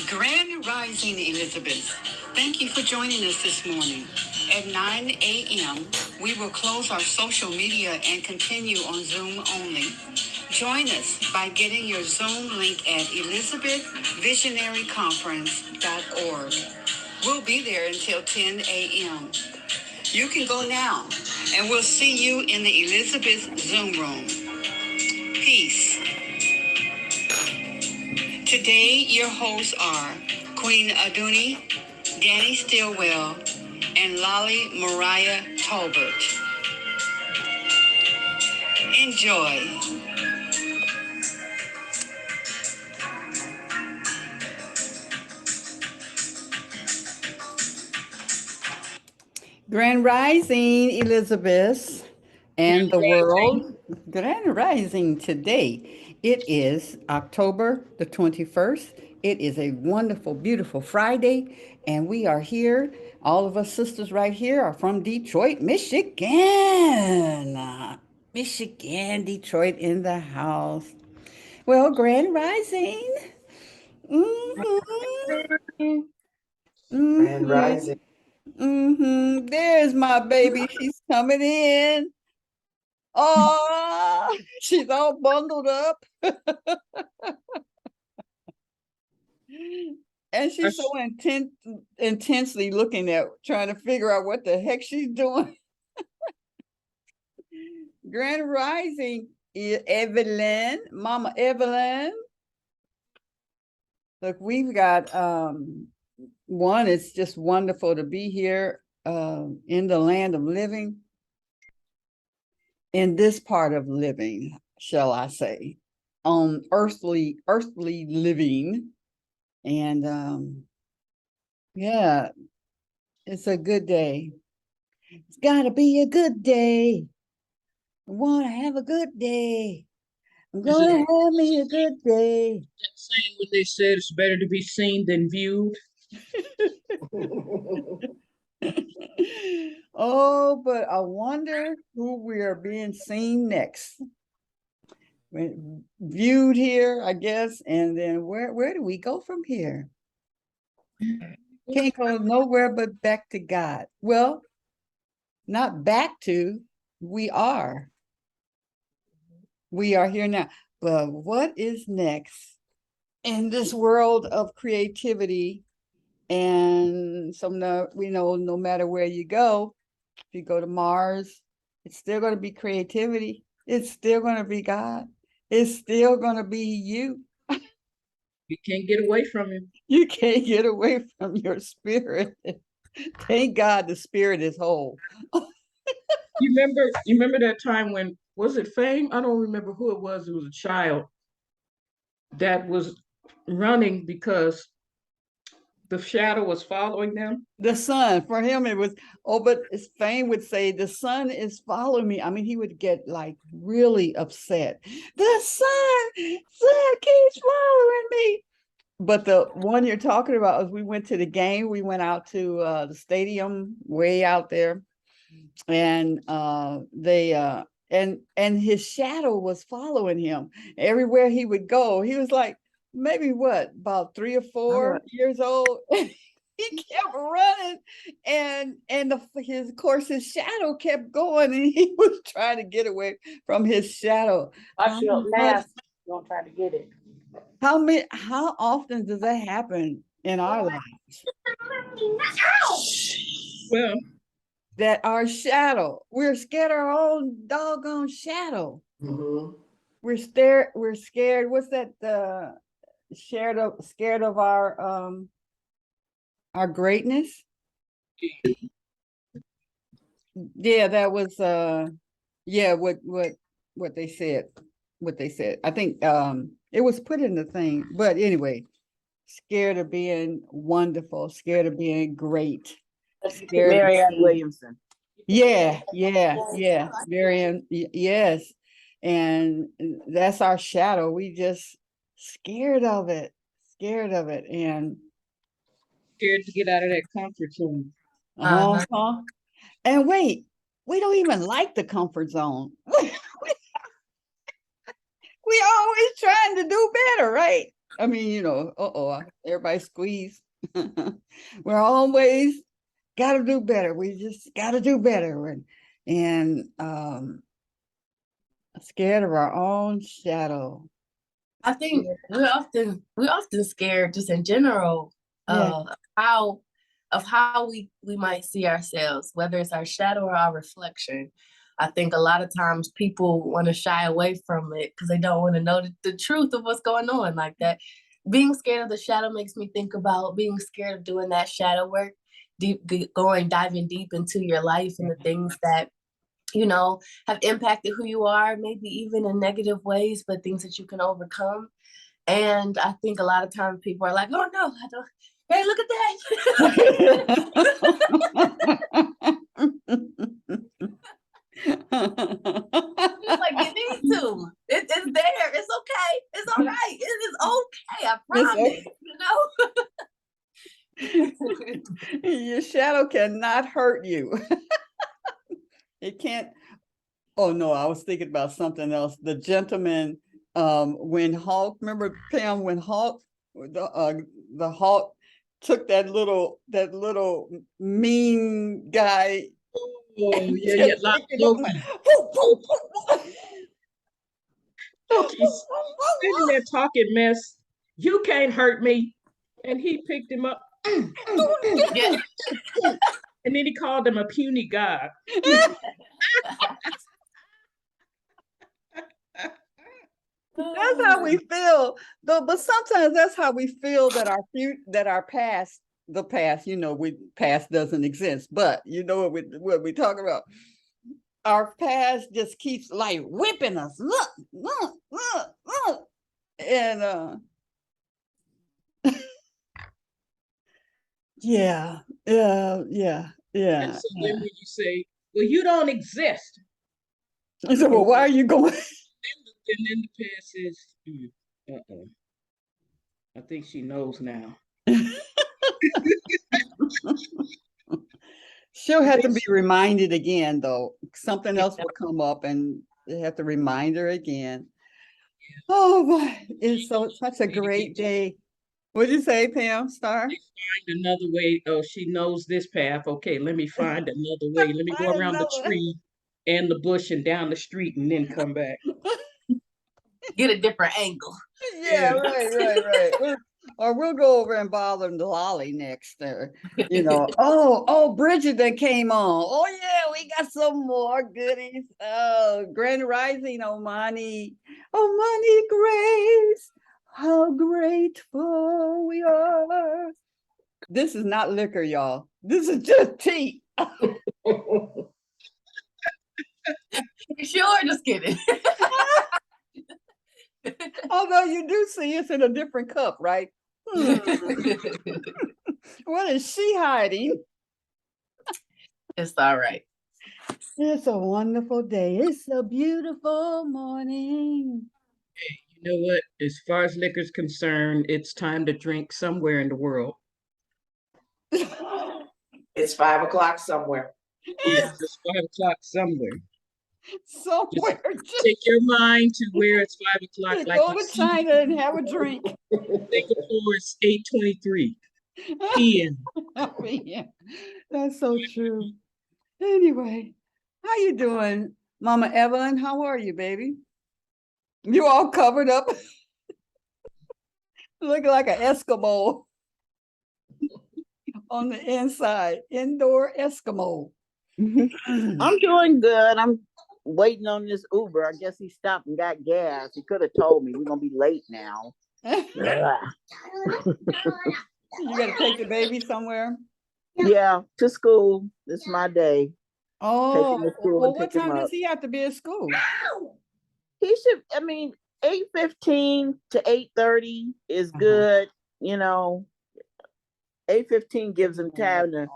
Grand Rising, Elizabeth. Thank you for joining us this morning. At 9 a.m., we will close our social media and continue on Zoom only. Join us by getting your Zoom link at elizabethvisionaryconference.org. We'll be there until 10 a.m. You can go now, and we'll see you in the Elizabeth Zoom room. Peace. Today, your hosts are Queen Aduni, Danny Stillwell, and Lolly Mariah Tolbert. Enjoy. Grand Rising, Elizabeth, and the world. Grand Rising today. It is October the 21st. It is a wonderful, beautiful Friday, and we are here. All of us sisters right here are from Detroit, Michigan. Michigan, Detroit in the house. Well, Grand Rising. Mm-hmm. Grand Mm-hmm. Rising. There's my baby. She's coming in. Oh, she's all bundled up. And she's so intensely looking at trying to figure out what the heck she's doing. Grand Rising, Evelyn, Mama Evelyn. Look, we've got one, it's just wonderful to be here in the land of living. In this part of living, shall I say, on earthly living. And yeah, it's a good day. It's gotta be a good day. I wanna have a good day. I'm gonna have me a good day. That saying when they said it's better to be seen than viewed. Oh, but I wonder who we are being seen next. Viewed here, I guess, and then where do we go from here? Can't go nowhere but back to God. Well, not back to, we are. We are here now. But what is next in this world of creativity? And we know no matter where you go, if you go to Mars, it's still going to be creativity. It's still going to be God. It's still going to be you. You can't get away from him. You can't get away from your spirit. Thank God the spirit is whole. You remember that time when, was it Fame? I don't remember who it was. It was a child that was running because the shadow was following them. The sun, for him, it was, but his Fame would say, the sun is following me. I mean, he would get like really upset. The sun keeps following me. But the one you're talking about is we went to the game. We went out to the stadium way out there, and and his shadow was following him everywhere he would go. He was like maybe about 3 or 4 years old. He kept running, and his shadow kept going, and he was trying to get away from his shadow. I feel mask. Don't try to get it. How often does that happen in our lives? Well, that our shadow, we're scared of our own doggone shadow. Mm-hmm. We're scared. What's that? Scared of our greatness. Yeah, that was what they said. What they said. I think it was put in the thing. But anyway, scared of being wonderful, scared of being great. Marianne Williamson. Yeah. Marianne, yes. And that's our shadow. We just scared of it, and scared to get out of that comfort zone. And wait, we don't even like the comfort zone. We always trying to do better, right? I mean, everybody squeeze. We're always got to do better. We just got to do better. And scared of our own shadow. I think we're often scared just in general Yeah. of how we might see ourselves, whether it's our shadow or our reflection. I think a lot of times people want to shy away from it because they don't want to know the truth of what's going on like that. Being scared of the shadow makes me think about being scared of doing that shadow work, diving deep into your life and the things that have impacted who you are, maybe even in negative ways, but things that you can overcome. And I think a lot of times people are like, oh no, I don't. Hey, look at that. It's like, you need to. It's there. It's okay. It's all right. It is okay. I promise. Your shadow cannot hurt you. It can't. Oh no, I was thinking about something else. The gentleman, when Hulk, remember Pam, when Hulk, the Hulk took that little mean guy. Oh yeah, Loki. Loki's sitting there talking mess. You can't hurt me, and he picked him up. Yeah. And then he called him a puny god. That's how we feel, though. But sometimes that's how we feel that our past, the past, past doesn't exist. But you know what we talk about. Our past just keeps like whipping us. Look, and yeah. And so then when you say, "Well, you don't exist," I said, "Well, why are you going?" And then the past says, "Uh-oh, I think she knows now." She'll have to be reminded again, though. Something else will come up, and they have to remind her again. Oh boy, it's such a great day. What'd you say, Pam Star? Find another way. Oh, she knows this path. Okay, let me find another way. Let me go Find around the another. tree and the bush and down the street and then come back. Get a different angle. Yeah, right. Or we'll go over and bother Lolly next. Bridget that came on. Oh yeah, we got some more goodies. Oh, Grand Rising, Omani Grace. How grateful we are. This is not liquor, y'all. This is just tea. Sure, just kidding. Although you do see it's in a different cup, right? What is she hiding? It's all right. It's a wonderful day. It's a beautiful morning. Hey, you know what? As far as liquor's concerned, it's time to drink somewhere in the world. It's 5 o'clock somewhere. It's 5 o'clock somewhere. Somewhere. Take your mind to where it's 5 o'clock. Like go to China and have a drink. Singapore is 8:23 p.m. Yeah, that's so true. Anyway, how you doing, Mama Evelyn? How are you, baby? You all covered up. Looking like an Eskimo on the inside, indoor Eskimo. I'm doing good. I'm waiting on this Uber. I guess he stopped and got gas. He could have told me we're gonna be late now. You gotta take the baby somewhere? Yeah, to school. This is my day. Oh, well, what time does he have to be at school? He should, 8:15 to 8:30 is good. 8:15 gives him time to.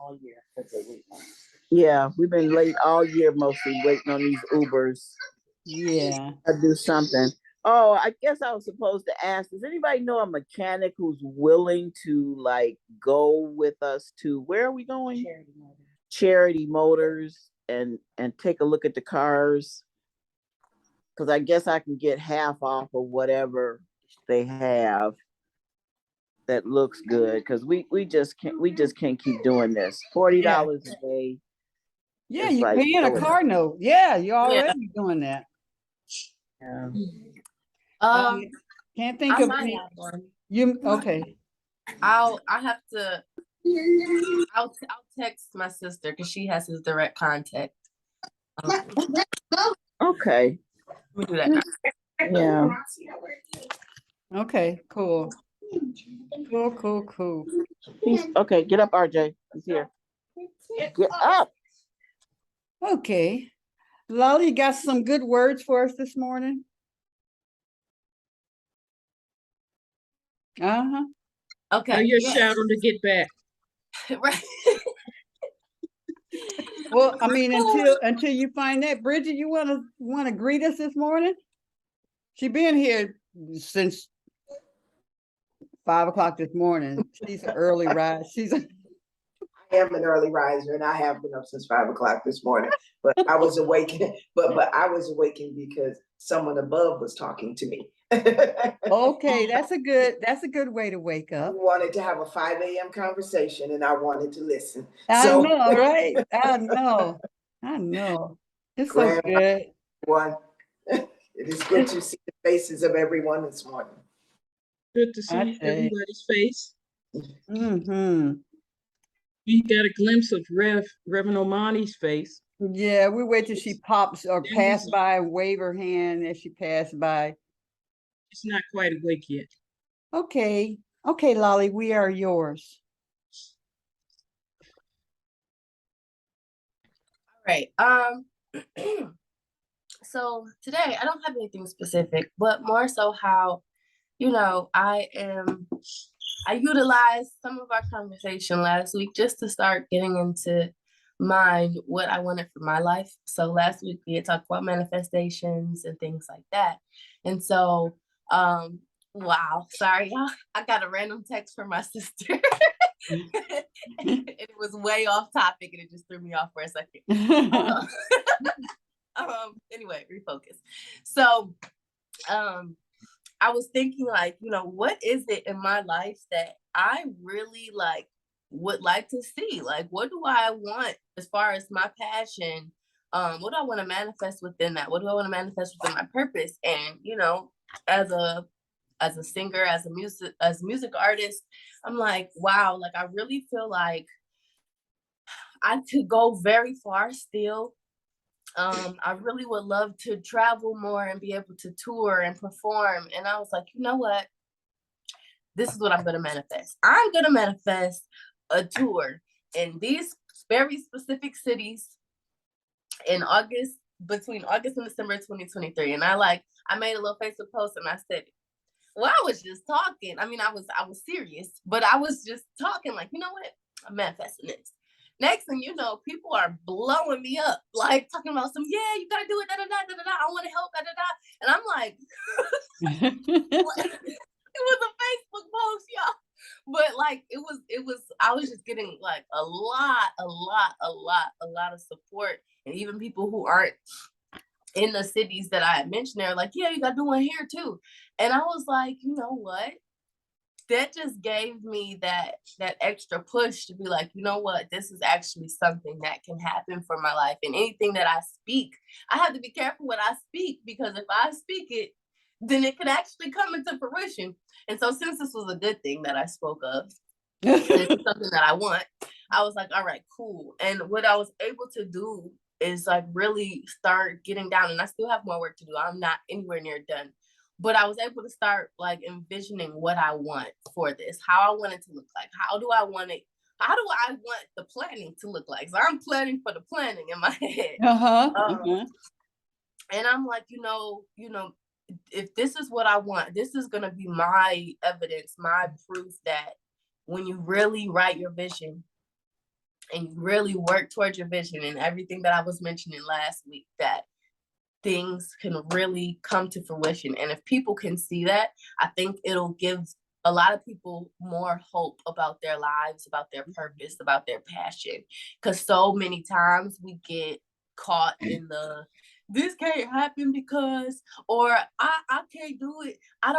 Yeah, we've been late all year, mostly waiting on these Ubers. Yeah. I do something. Oh, I guess I was supposed to ask, does anybody know a mechanic who's willing to go with us to, where are we going? Charity Motors and take a look at the cars. Because I guess I can get half off of whatever they have. that looks good, because we just can't keep doing this. $40 Yeah. a day. Yeah, It's you're like paying a so car note. Yeah, you're Yeah. already doing that. yeah. Um, Can't think I of might any. have one. You okay? I have to. I'll text my sister because she has his direct contact. Okay. Let me do that now. Yeah. Okay, cool. Cool. Okay, get up, RJ. He's here. Get up. Okay. Lolly, you got some good words for us this morning? Uh-huh. Okay. Tell your Yes. Sharon to get back. Right. Well, I mean, until you find that, Bridget, you wanna greet us this morning? She been here since 5 o'clock this morning. She's an early rise. I am an early riser and I have been up since 5 o'clock this morning, but I was awakened, but I was awakened because someone above was talking to me. Okay, that's a good way to wake We up. wanted to have a 5 a.m. conversation and I wanted to listen. I So, know, right? I know. It's so Grandma, good. it is good to see the faces of everyone this morning. Good to I see say. everybody's face. Mm-hmm. We got a glimpse of Reverend Omani's face. Yeah, we wait till she pops or Then we pass saw- by and wave her hand as she passed by. It's not quite awake yet. Okay, Lolly, we are yours. All right. So today I don't have anything specific, but more so how, I utilized some of our conversation last week just to start getting into what I wanted for my life. So last week we had talked about manifestations and things like that. And so, wow, sorry, y'all. I got a random text from my sister. It was way off topic and it just threw me off for a second. Anyway, refocus. So, I was thinking what is it in my life that I really would like to see? Like, what do I want as far as my passion? What do I want to manifest within that? What do I want to manifest within my purpose? And, as a singer, as a music artist, I'm like, wow, like I really feel like I could go very far still. I really would love to travel more and be able to tour and perform. And I was like, you know what? This is what I'm going to manifest. I'm going to manifest a tour in these very specific cities in between August and December 2023. And I made a little Facebook post and I said, well, I was just talking. I mean, I was serious, but I was just talking like, you know what? I'm manifesting this. Next thing you know, people are blowing me up, like talking about you gotta do it, da da da da da. I want to help, da da da. And I'm like, it was a Facebook post, y'all. But I was just getting like a lot of support, and even people who aren't in the cities that I had mentioned, they're like, yeah, you gotta do one here too. And I was like, you know what? That just gave me that extra push to be like, you know what, this is actually something that can happen for my life. And anything that I speak, I have to be careful what I speak, because if I speak it, then it could actually come into fruition. And so since this was a good thing that I spoke of, and it's something that I want, I was like, all right, cool. And what I was able to do is like really start getting down, and I still have more work to do. I'm not anywhere near done. But I was able to start like envisioning what I want for this, how I want it to look like. How do I want the planning to look like? So I'm planning for the planning in my head. And I'm like, if this is what I want, this is going to be my evidence, my proof that when you really write your vision and you really work towards your vision and everything that I was mentioning last week, that things can really come to fruition. And if people can see that, I think it'll give a lot of people more hope about their lives, about their purpose, about their passion. Because so many times we get caught in the this can't happen because, or I can't do it. I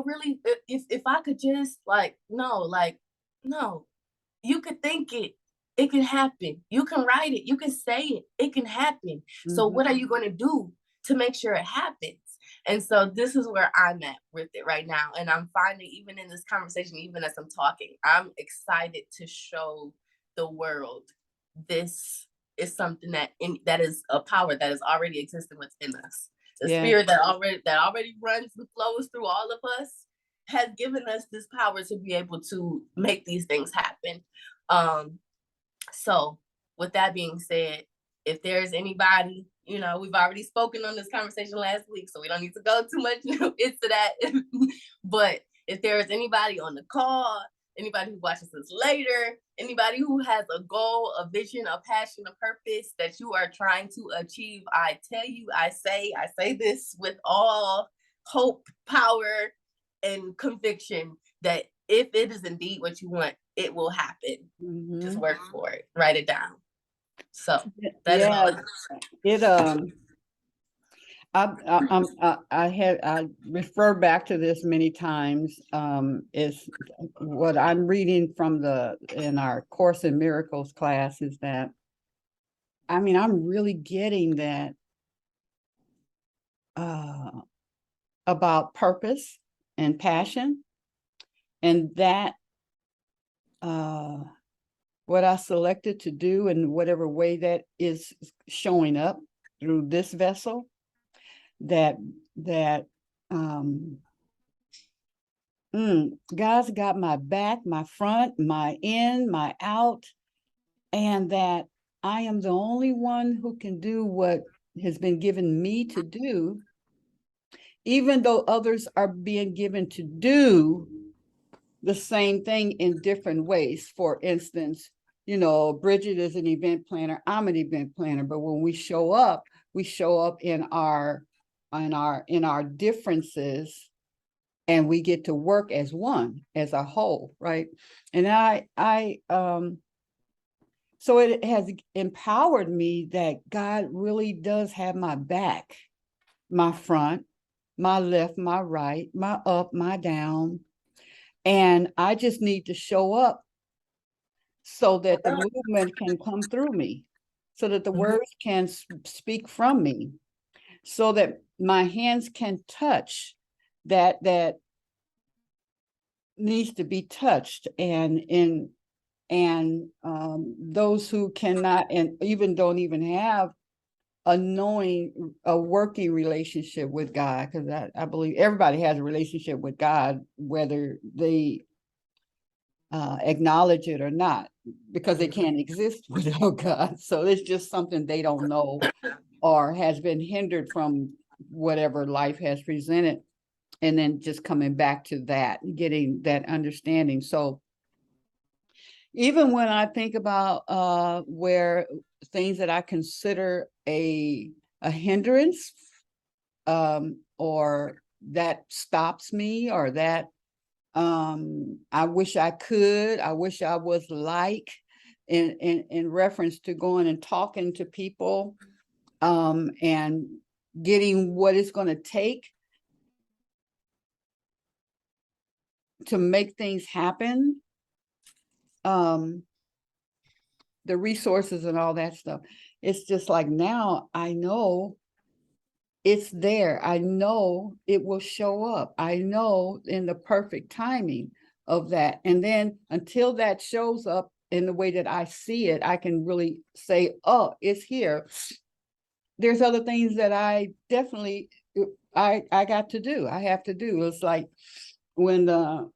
really, if I could just like, no, like, no, you could think it can happen. You can write it, you can say it can happen. So what are you going to do to make sure it happens? And so this is where I'm at with it right now. And I'm finding, even in this conversation, even as I'm talking, I'm excited to show the world this is something that is a power that is already existing within us. The spirit that already runs and flows through all of us has given us this power to be able to make these things happen. So with that being said, if there's anybody, we've already spoken on this conversation last week, so we don't need to go too much into that. But if there is anybody on the call, anybody who watches this later, anybody who has a goal, a vision, a passion, a purpose that you are trying to achieve, I tell you, I say this with all hope, power, and conviction that if it is indeed what you want, it will happen. Just work for it. Write it down. So that is all. I refer back to this many times. Is what I'm reading from in our Course in Miracles class is that, I mean, I'm really getting that about purpose and passion, and that what I selected to do in whatever way that is showing up through this vessel, that God's got my back, my front, my in, my out, and that I am the only one who can do what has been given me to do, even though others are being given to do the same thing in different ways. For instance, Bridget is an event planner, I'm an event planner, but when we show up in our differences, and we get to work as one, as a whole, right? And so it has empowered me that God really does have my back, my front, my left, my right, my up, my down. And I just need to show up so that the movement can come through me, so that the words can speak from me, so that my hands can touch that needs to be touched, and those who cannot and even don't even have a working relationship with God, because I believe everybody has a relationship with God, whether they acknowledge it or not, because they can't exist without God. So it's just something they don't know, or has been hindered from whatever life has presented, and then just coming back to that, getting that understanding. So even when I think about where things that I consider a hindrance, or that stops me, or that I wish I was like, in reference to going and talking to people, and getting what it's going to take to make things happen, the resources and all that stuff. It's just like, now I know it's there. I know it will show up. I know in the perfect timing of that. And then until that shows up in the way that I see it, I can really say, oh, it's here. There's other things that I definitely, I got to do. I have to do. It's like when the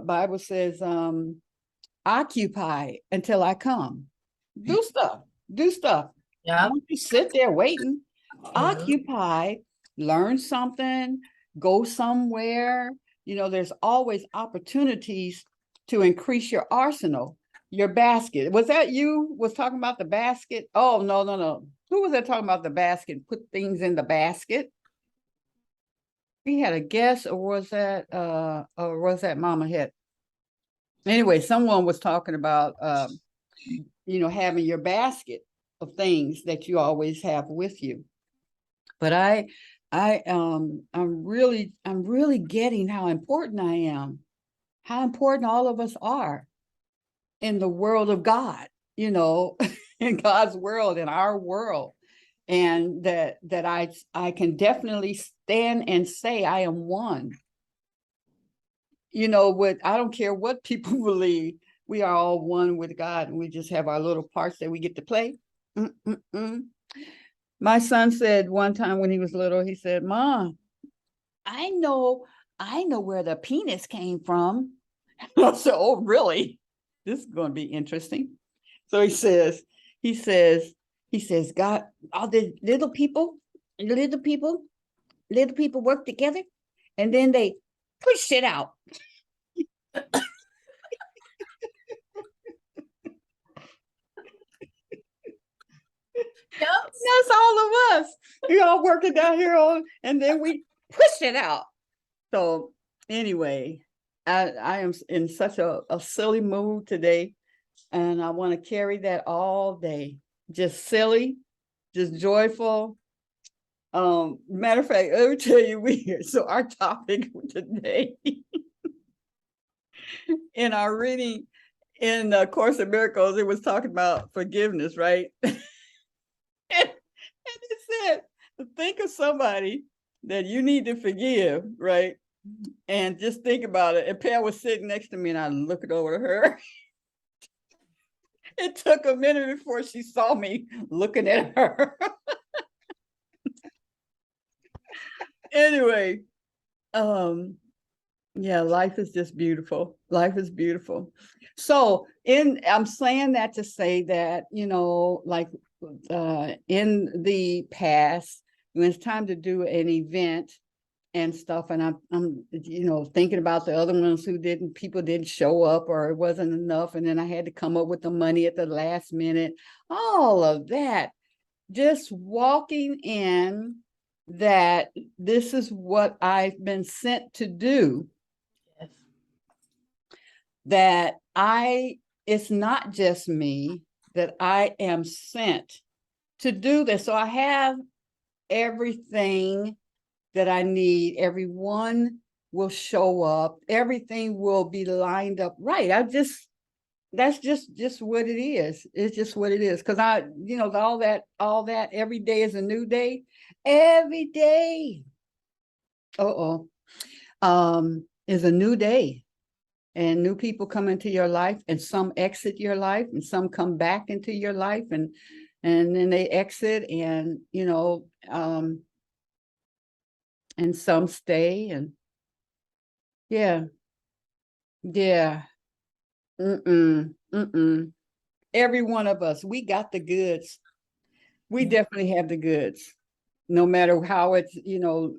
Bible says, occupy until I come. Do stuff. Yeah. Don't you sit there waiting. Occupy, learn something, go somewhere. There's always opportunities to increase your arsenal, your basket. Was that you was talking about the basket? Oh, no. Who was that talking about the basket? Put things in the basket. We had a guest, or was that Mama Hit? Anyway, someone was talking about having your basket of things that you always have with you. But I'm really getting how important I am, how important all of us are in the world of God, you know, in God's world, in our world. And that I can definitely stand and say I am one. You know, what I don't care what people believe, we are all one with God, and we just have our little parts that we get to play. Mm-mm-mm. My son said one time when he was little, he said, "Mom, I know where the penis came from." I said, "Oh, really? This is going to be interesting." So he says, God, all the little people work together, and then they push it out. Yep. That's all of us. We all working down here on, and then we push it out. So anyway, I am in such a silly mood today, and I want to carry that all day. Just silly, just joyful. Matter of fact, let me tell you, so our topic today in our reading in the Course of Miracles, it was talking about forgiveness, right? And it said, think of somebody that you need to forgive, right? And just think about it. And Pam was sitting next to me, and I looked over to her. It took a minute before she saw me looking at her. Anyway, yeah, life is just beautiful. Life is beautiful. So I'm saying that to say that, you know, like in the past, when it's time to do an event and stuff, and I'm you know, thinking about the other ones who people didn't show up, or it wasn't enough, and then I had to come up with the money at the last minute, all of that, just walking in that this is what I've been sent to do. Yes. That it's not just me, that I am sent to do this. So I have everything that I need. Everyone will show up. Everything will be lined up right. That's just what it is. It's just what it is. Because you know, all that every day is a new day. Every day. Is a new day. And new people come into your life, and some exit your life, and some come back into your life, and then they exit, and you know, and some stay, and yeah. Every one of us, we got the goods. We definitely have the goods, no matter how it's, you know,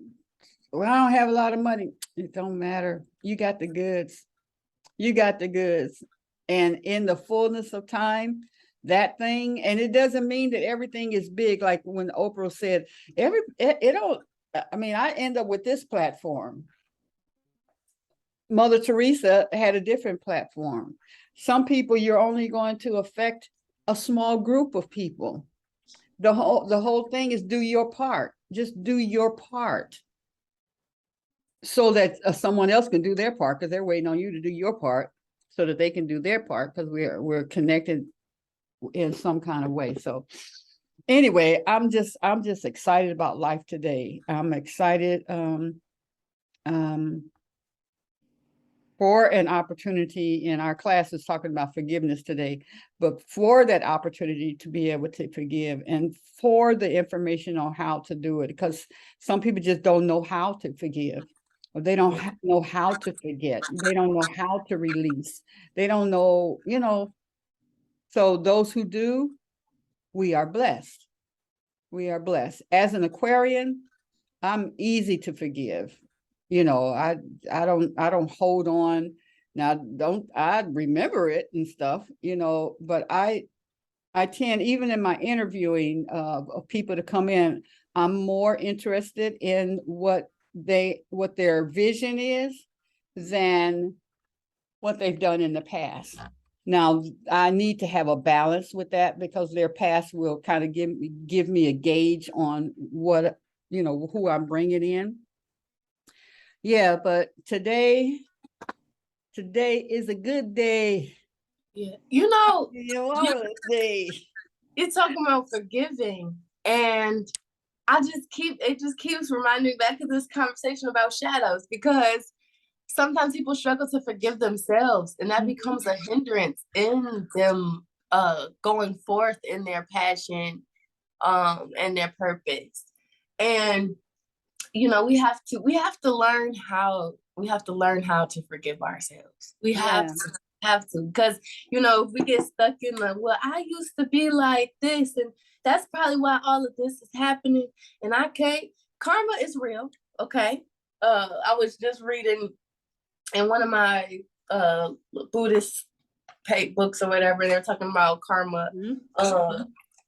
well, I don't have a lot of money. It don't matter. You got the goods. You got the goods. And in the fullness of time, that thing, and it doesn't mean that everything is big. Like when Oprah said, I end up with this platform. Mother Teresa had a different platform. Some people, you're only going to affect a small group of people. The whole thing is do your part. Just do your part, so that someone else can do their part, because they're waiting on you to do your part so that they can do their part, because we're connected in some kind of way. So anyway, I'm just excited about life today. I'm excited for an opportunity. In our class is talking about forgiveness today, but for that opportunity to be able to forgive, and for the information on how to do it, because some people just don't know how to forgive. Or they don't know how to forget. They don't know how to release. They don't know, you know. So those who do, we are blessed. We are blessed. As an Aquarian, I'm easy to forgive. You know, I don't hold on. Now, I remember it and stuff, you know, but I tend, even in my interviewing of people to come in, I'm more interested in what their vision is than what they've done in the past. Now, I need to have a balance with that because their past will kind of give me a gauge on what, who I'm bringing in. Yeah, but today is a good day. Yeah. Day. You're talking about forgiving, and it just keeps reminding me back to this conversation about shadows, because sometimes people struggle to forgive themselves, and that becomes a hindrance in them going forth in their passion and their purpose. And we have to learn how to forgive ourselves. We have to, because if we get stuck in well, I used to be like this, and that's probably why all of this is happening, and I can't. Karma is real, okay? I was just reading in one of my Buddhist books or whatever, they're talking about karma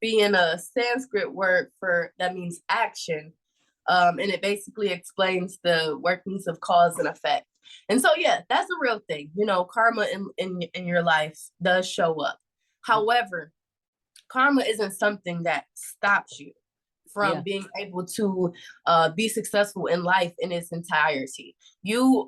being a Sanskrit word that means action. And it basically explains the workings of cause and effect. And so, yeah, that's a real thing. Karma in your life does show up. However, karma isn't something that stops you from being able to be successful in life in its entirety. You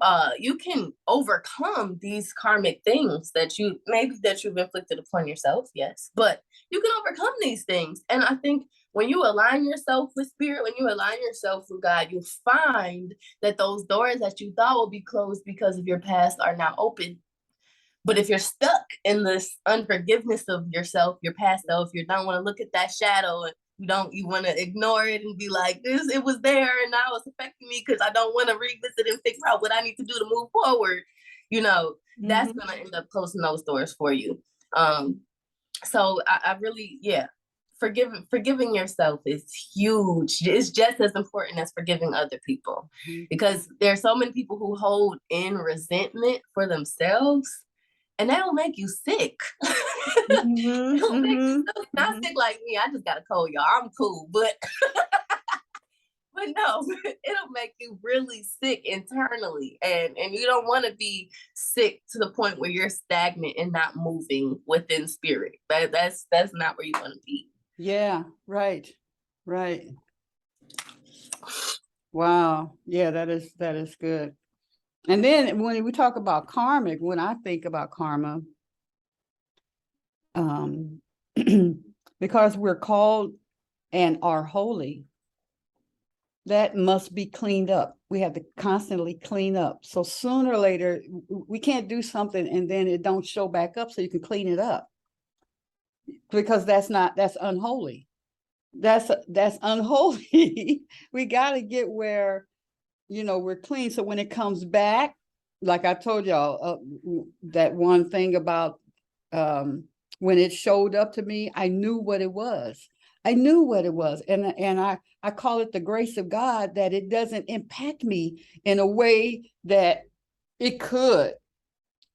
can overcome these karmic things that you've inflicted upon yourself, yes, but you can overcome these things. And I think when you align yourself with spirit, when you align yourself with God, you'll find that those doors that you thought would be closed because of your past are now open. But if you're stuck in this unforgiveness of yourself, your past self, you don't want to look at that shadow, and you want to ignore it and be like, it was there and now it's affecting me because I don't want to revisit and figure out what I need to do to move forward. That's going to end up closing those doors for you. So I really, forgiving yourself is huge. It's just as important as forgiving other people, because there are so many people who hold in resentment for themselves, and that'll make you sick. It'll make you sick. Not sick like me. I just got a cold, y'all. I'm cool, but no, it'll make you really sick internally, and you don't want to be sick to the point where you're stagnant and not moving within spirit. That's not where you want to be. Yeah, right. Wow. Yeah, that is good. And then when we talk about karmic, when I think about karma, because we're called and are holy, that must be cleaned up. We have to constantly clean up. So sooner or later, we can't do something and then it don't show back up so you can clean it up. Because that's unholy. That's unholy. We got to get where, we're clean. So when it comes back, like I told y'all, that one thing about when it showed up to me, I knew what it was. And I call it the grace of God, that it doesn't impact me in a way that it could,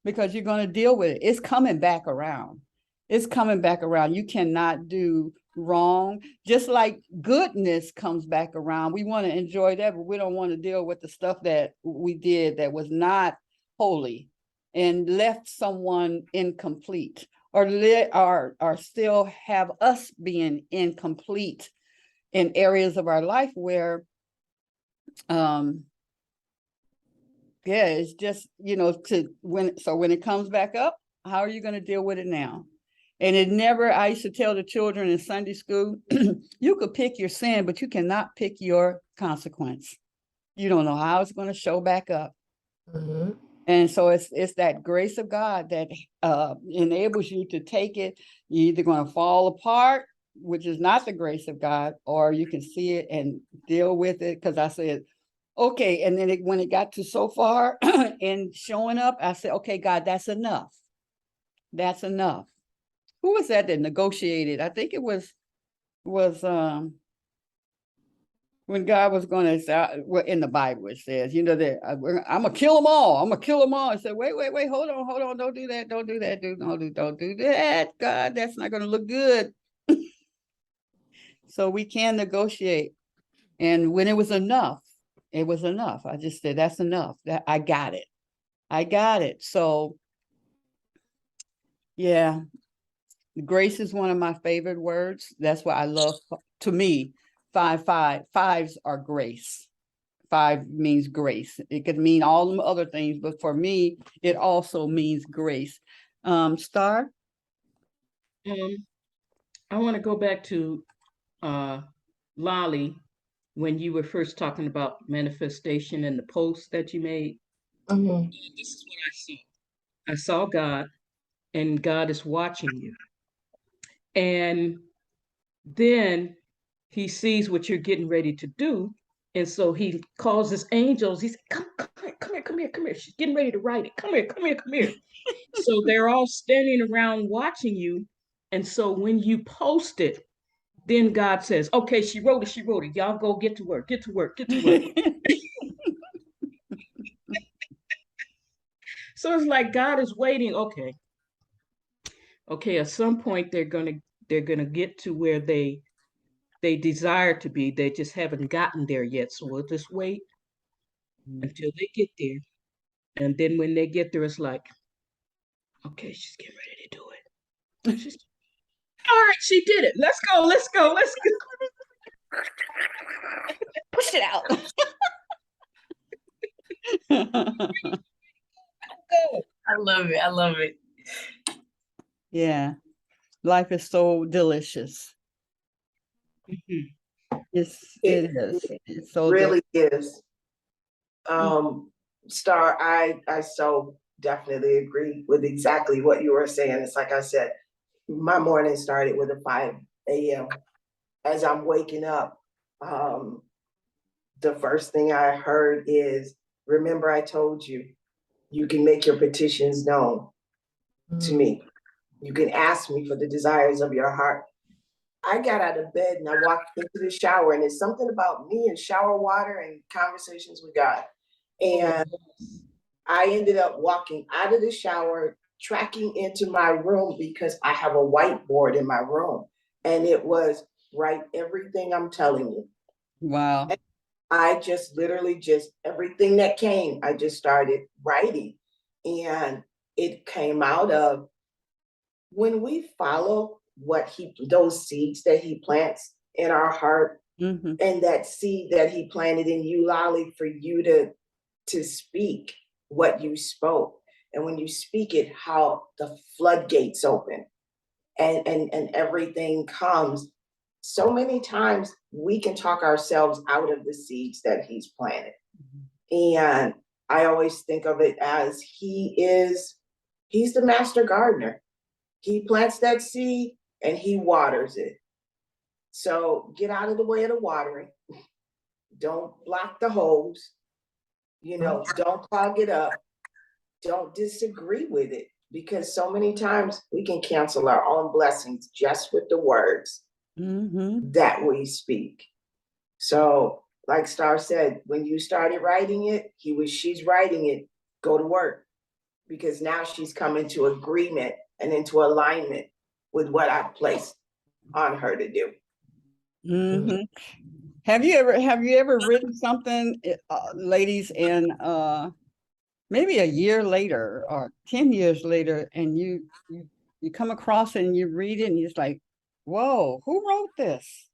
because you're going to deal with it. It's coming back around. You cannot do wrong. Just like goodness comes back around. We want to enjoy that, but we don't want to deal with the stuff that we did that was not holy and left someone incomplete, or still have us being incomplete in areas of our life where it's just, when it comes back up, how are you going to deal with it now? And I used to tell the children in Sunday school, you could pick your sin, but you cannot pick your consequence. You don't know how it's going to show back up. And so it's that grace of God that enables you to take it. You're either going to fall apart, which is not the grace of God, or you can see it and deal with it. Because I said, okay. And then when it got to so far and showing up, I said, okay, God, that's enough. That's enough. Who was that negotiated? I think it was when God was going to say, well, in the Bible it says, that I'm gonna kill them all. I said, wait, hold on, don't do that, don't do that, God, that's not going to look good. So we can negotiate. And when it was enough, I just said, that's enough. That I got it. So Yeah. Grace is one of my favorite words. That's why I love, to me, fives are grace. Five means grace. It could mean all them other things, but for me, it also means grace. Star? Um, I want to go back to uh, Lolly when you were first talking about manifestation and the post that you made. Mhm. This is what I saw. I saw God, and God is watching you. And then he sees what you're getting ready to do. And so he calls his angels. He's come here, come here, come here, come here. She's getting ready to write it. Come here, come here, come here. So they're all standing around watching you. And so when you post it, then God says, okay, she wrote it, she wrote it. Y'all go get to work, get to work, get to work. So it's like God is waiting. Okay. Okay, at some point they're gonna get to where they desire to be. They just haven't gotten there yet. So we'll just wait until they get there. And then when they get there, it's like, okay, she's getting ready to do it. She's all right, she did it. Let's go, let's go, let's go. Push it out. Go. I love it. I love it. Yeah. Life is so delicious. Mhm. It is. It's so Really is. Mm. Star, I so definitely agree with exactly what you were saying. It's like I said, my morning started with a 5 a.m. As I'm waking up, the first thing I heard is, remember I told you, you can make your petitions known to me. You can ask me for the desires of your heart. I got out of bed and I walked into the shower, and it's something about me and shower water and conversations with God. And I ended up walking out of the shower, tracking into my room because I have a whiteboard in my room. And it was, write everything I'm telling you. Wow. And I just literally just everything that came, I just started writing. And it came out of, when we follow what those seeds that he plants in our heart, Mm-hmm. and that seed that he planted in you, Lolly, for you to speak what you spoke. And when you speak it, how the floodgates open and everything comes. So many times we can talk ourselves out of the seeds that he's planted. And I always think of it as he's the master gardener. He plants that seed and he waters it. So get out of the way of the watering. Don't block the hose. Don't clog it up. Don't disagree with it, because so many times we can cancel our own blessings just with the words that we speak. So, like Star said, when you started writing it, she's writing it, go to work, because now she's come into agreement and into alignment with what I've placed on her to do. Mm-hmm. Have you ever written something, ladies, and maybe a year later or 10 years later, and you come across and you read it and you're like, whoa, who wrote this?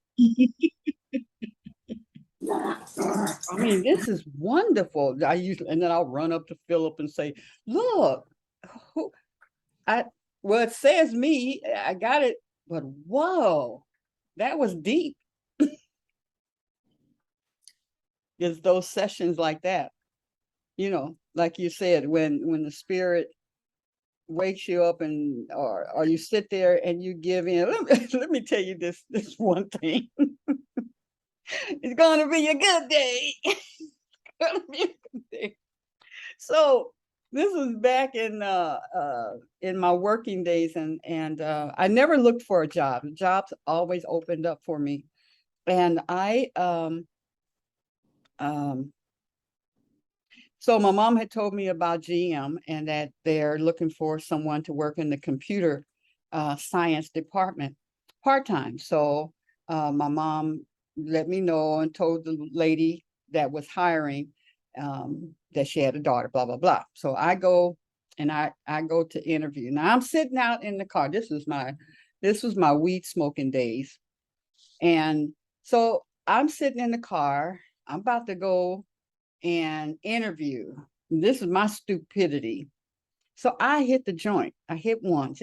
I mean, this is wonderful. And then I'll run up to Philip and say, look, well, it says me, I got it, but whoa, that was deep. It's those sessions like that, like you said, when the spirit wakes you up, and or you sit there and you give in. Let me tell you this one thing. It's gonna be a good day. It's gonna be a good day. So this was back in my working days, and I never looked for a job. Jobs always opened up for me, and so my mom had told me about GM and that they're looking for someone to work in the computer science department part-time. So my mom let me know and told the lady that was hiring that she had a daughter, blah, blah, blah. So I go and I go to interview. Now I'm sitting out in the car. This was my weed smoking days. And so I'm sitting in the car. I'm about to go and interview. This is my stupidity. So I hit the joint. I hit once.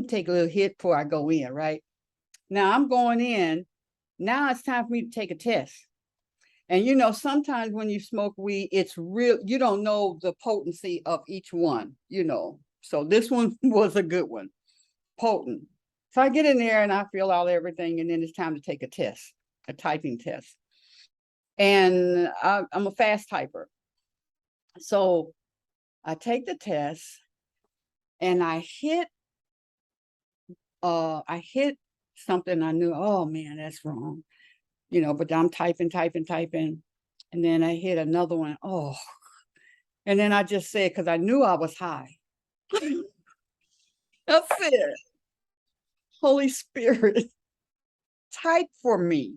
Take a little hit before I go in, right? Now I'm going in. Now it's time for me to take a test. And sometimes when you smoke weed, it's real, you don't know the potency of each one, So this one was a good one, potent. So I get in there and I fill out everything, and then it's time to take a test, a typing test. And I'm a fast typer. So I take the test and I hit something. I knew, oh man, that's wrong. But I'm typing. And then I hit another one. Oh, and then I just said, because I knew I was high. That's it. Holy Spirit, type for me.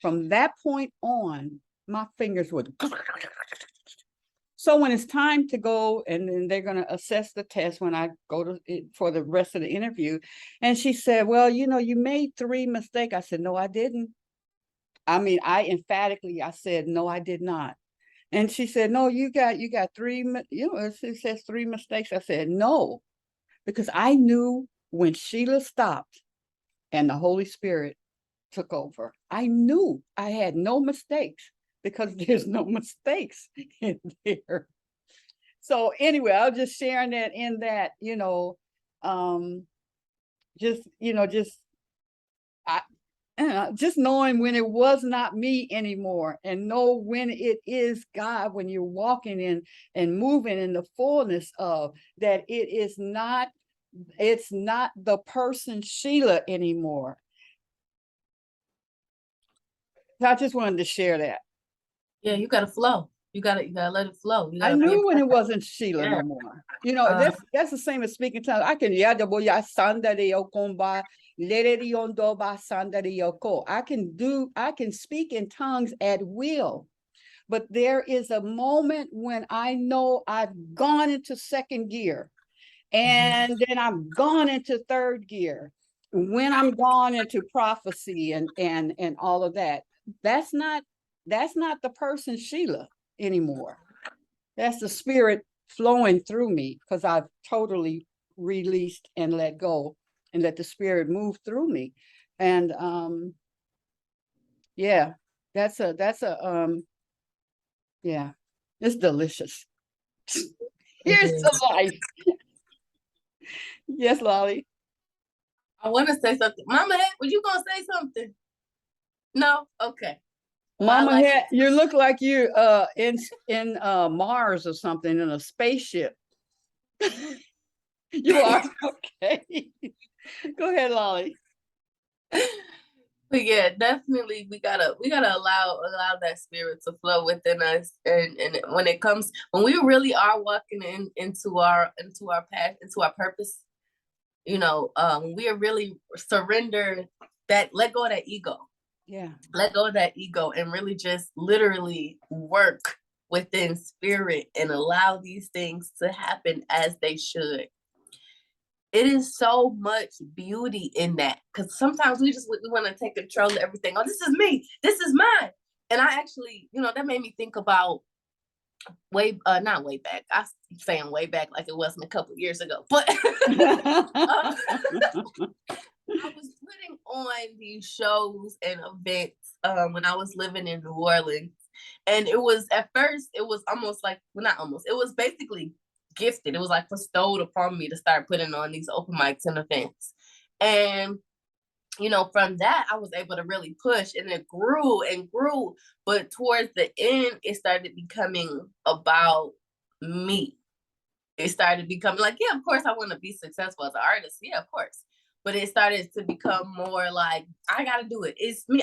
From that point on, my fingers would. So when it's time to go, and then they're going to assess the test when I go to for the rest of the interview. And she said, well, you made 3 mistakes. I said, no, I didn't. I mean, I said, no, I did not. And she said, no, you got 3, it says 3 mistakes. I said, no, because I knew when Sheila stopped and the Holy Spirit took over, I knew I had no mistakes, because there's no mistakes in there. So anyway, I was just sharing that in that, just knowing when it was not me anymore, and know when it is God, when you're walking in and moving in the fullness of that, it's not the person Sheila anymore. I just wanted to share that. Yeah, you gotta flow. You gotta let it flow. I knew when it wasn't Sheila no more. That's the same as speaking tongues. I can I can speak in tongues at will. But there is a moment when I know I've gone into 2nd gear, and then I'm gone into 3rd gear. When I'm gone into prophecy and all of that, that's not the person Sheila anymore. That's the Spirit flowing through me, because I've totally released and let go and let the Spirit move through me. And yeah, that's a yeah, it's delicious. Here's the life. Yes, Lolly. I want to say something. Mama, were you gonna say something? No? Okay. Well, Mama, you look like you in Mars or something, in a spaceship. You are okay. Go ahead, Lolly. But yeah, definitely we gotta allow that Spirit to flow within us, and when we really are walking into our path, into our purpose, we are really surrender that, let go of that ego. Yeah. Let go of that ego and really just literally work within Spirit and allow these things to happen as they should. It is so much beauty in that, because sometimes we want to take control of everything. Oh, this is me. This is mine. And I actually, that made me think about not way back. I'm saying way back like it wasn't a couple years ago, but I was putting on these shows and events when I was living in New Orleans. And it was, at first, it was almost like, well, not almost, it was basically gifted. It was like bestowed upon me to start putting on these open mics and events. And, from that, I was able to really push, and it grew and grew. But towards the end, it started becoming about me. It started becoming like, yeah, of course, I want to be successful as an artist. Yeah, of course. But it started to become more like, I got to do it. It's me.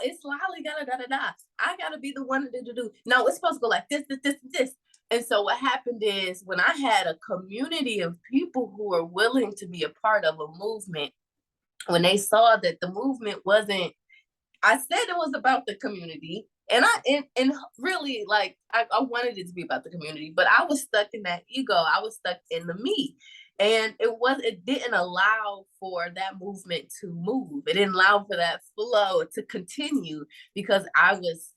It's Lolly, da-da-da-da-da. I got to be the one to do. No, it's supposed to go like this, this, this, this. And so what happened is, when I had a community of people who were willing to be a part of a movement, when they saw that the movement wasn't, I said it was about the community, And really, like, I wanted it to be about the community, but I was stuck in that ego. I was stuck in the me. And it didn't allow for that movement to move. It didn't allow for that flow to continue because I was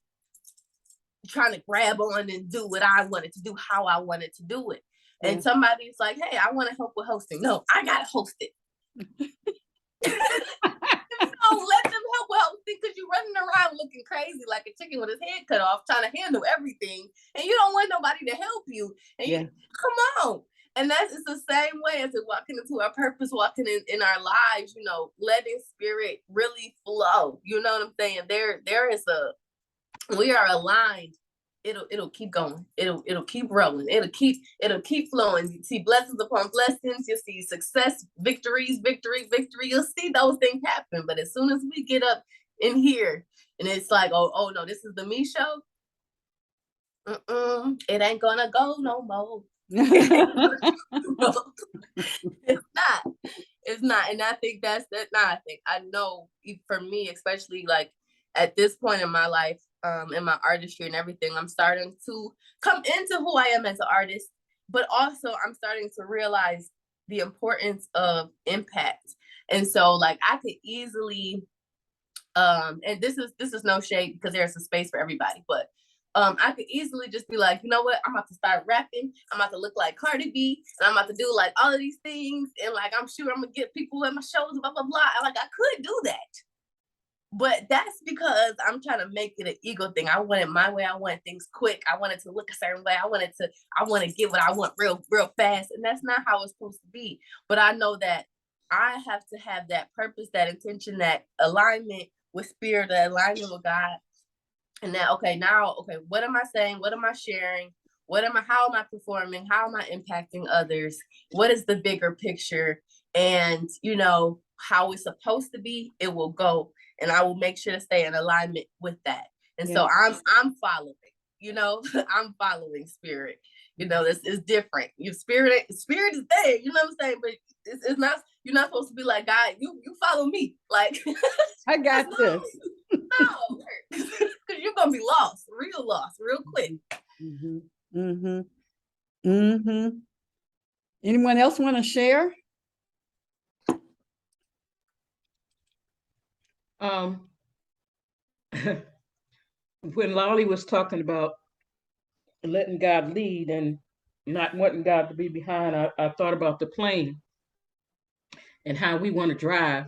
trying to grab on and do what I wanted to do, how I wanted to do it. And somebody's like, hey, I want to help with hosting. No, I gotta host it. So let them help with hosting, because you're running around looking crazy like a chicken with his head cut off, trying to handle everything, and you don't want nobody to help you. And you, come on. And it's the same way as walking into our purpose, walking in our lives, you know, letting spirit really flow. You know what I'm saying? We are aligned. It'll keep going. It'll keep rolling. It'll keep flowing. You see blessings upon blessings. You see success, victory. You'll see those things happen. But as soon as we get up in here and it's like, oh no, this is the me show. It ain't gonna go no more. It's not. And I think that's that. I know for me, especially like at this point in my life, in my artistry and everything, I'm starting to come into who I am as an artist, but also I'm starting to realize the importance of impact. And so like I could easily, and this is no shade because there's a space for everybody, but I could easily just be like, you know what, I'm about to start rapping, I'm about to look like Cardi B, and I'm about to do like all of these things, and like I'm sure I'm gonna get people at my shows, blah blah blah. Like I could do that. But that's because I'm trying to make it an ego thing. I want it my way. I want things quick. I want it to look a certain way. I want to get what I want real fast. And that's not how it's supposed to be. But I know that I have to have that purpose, that intention, that alignment with spirit, that alignment with God. And that, okay, what am I saying? What am I sharing? How am I performing? How am I impacting others? What is the bigger picture? And, you know, how it's supposed to be, it will go. And I will make sure to stay in alignment with that. And so I'm following, you know, I'm following spirit. You know, this is different. Your spirit is there, you know what I'm saying? But it's not, you're not supposed to be like, God, you follow me. Like, I got this. No, because you're gonna be lost, real quick. Anyone else want to share? When Lolly was talking about letting God lead and not wanting God to be behind, I thought about the plane and how we want to drive,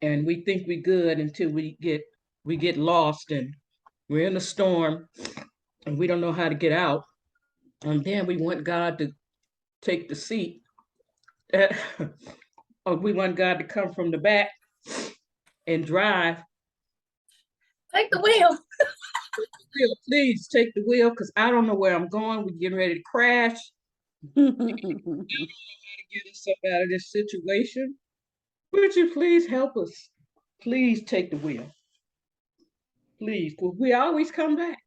and we think we're good until we get lost and we're in a storm and we don't know how to get out, and then we want God to take the seat, or we want God to come from the back and drive. Take the wheel. Please take the wheel, because I don't know where I'm going. We're getting ready to crash. I don't know how to get us up out of this situation. Would you please help us? Please take the wheel. Please, because we always come back.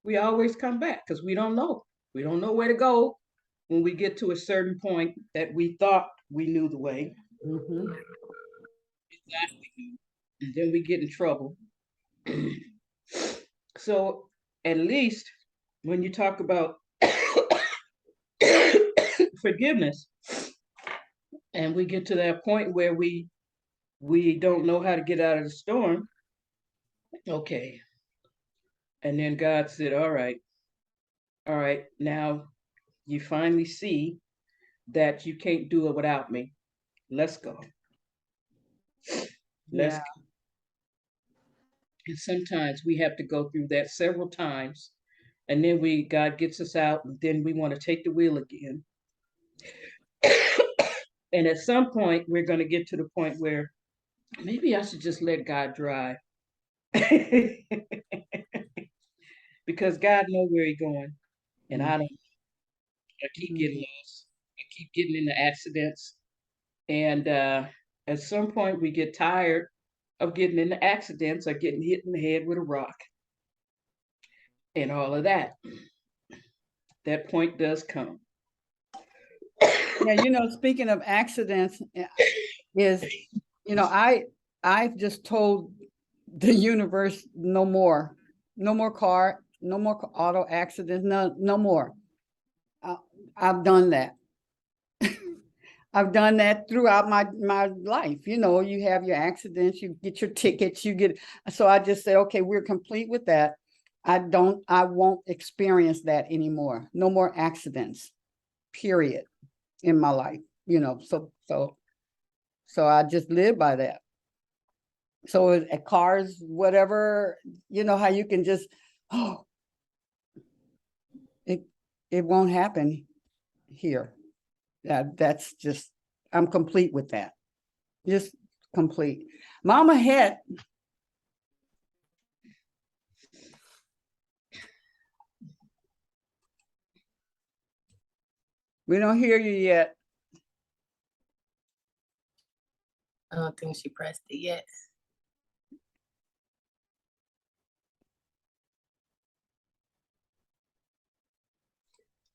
We always come back because we don't know. We don't know where to go when we get to a certain point that we thought we knew the way. And then we get in trouble. So at least when you talk about forgiveness, and we get to that point where we don't know how to get out of the storm, okay. And then God said, all right, now you finally see that you can't do it without me. Let's go. Let's go. And sometimes we have to go through that several times, and then God gets us out, and then we want to take the wheel again. And at some point, we're going to get to the point where maybe I should just let God drive. Because God knows where he's going, and I don't. I keep getting lost. I keep getting into accidents. And at some point, we get tired of getting into accidents or getting hit in the head with a rock and all of that. That point does come. Yeah, you know, speaking of accidents, is, you know, I've just told the universe, no more, no more car, no more auto accidents, no more. I've done that. I've done that throughout my life. You know, you have your accidents, you get your tickets, you get. So I just say, okay, we're complete with that. I won't experience that anymore. No more accidents, period, in my life. You know, so I just live by that. So at cars, whatever, you know how you can just, oh, it won't happen here. That's just, I'm complete with that. Just complete. Mama Het, we don't hear you yet. I don't think she pressed it yet.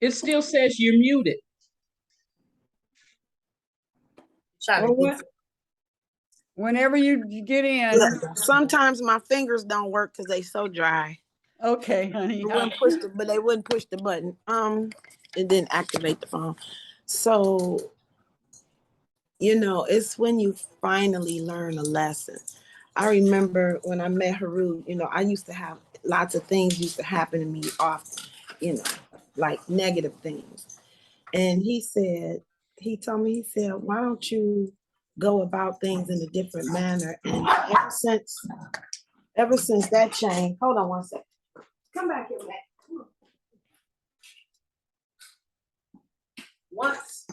It still says you're muted. Trying to get Whenever you get in. Yeah, sometimes my fingers don't work because they so dry. Okay, honey. But they wouldn't push the button. It didn't activate the phone. So, it's when you finally learn a lesson. I remember when I met Haru, I used to have lots of things used to happen to me often, like negative things. And he told me, why don't you go about things in a different manner? And ever since that changed, hold on one second. Come back here, Matt. Once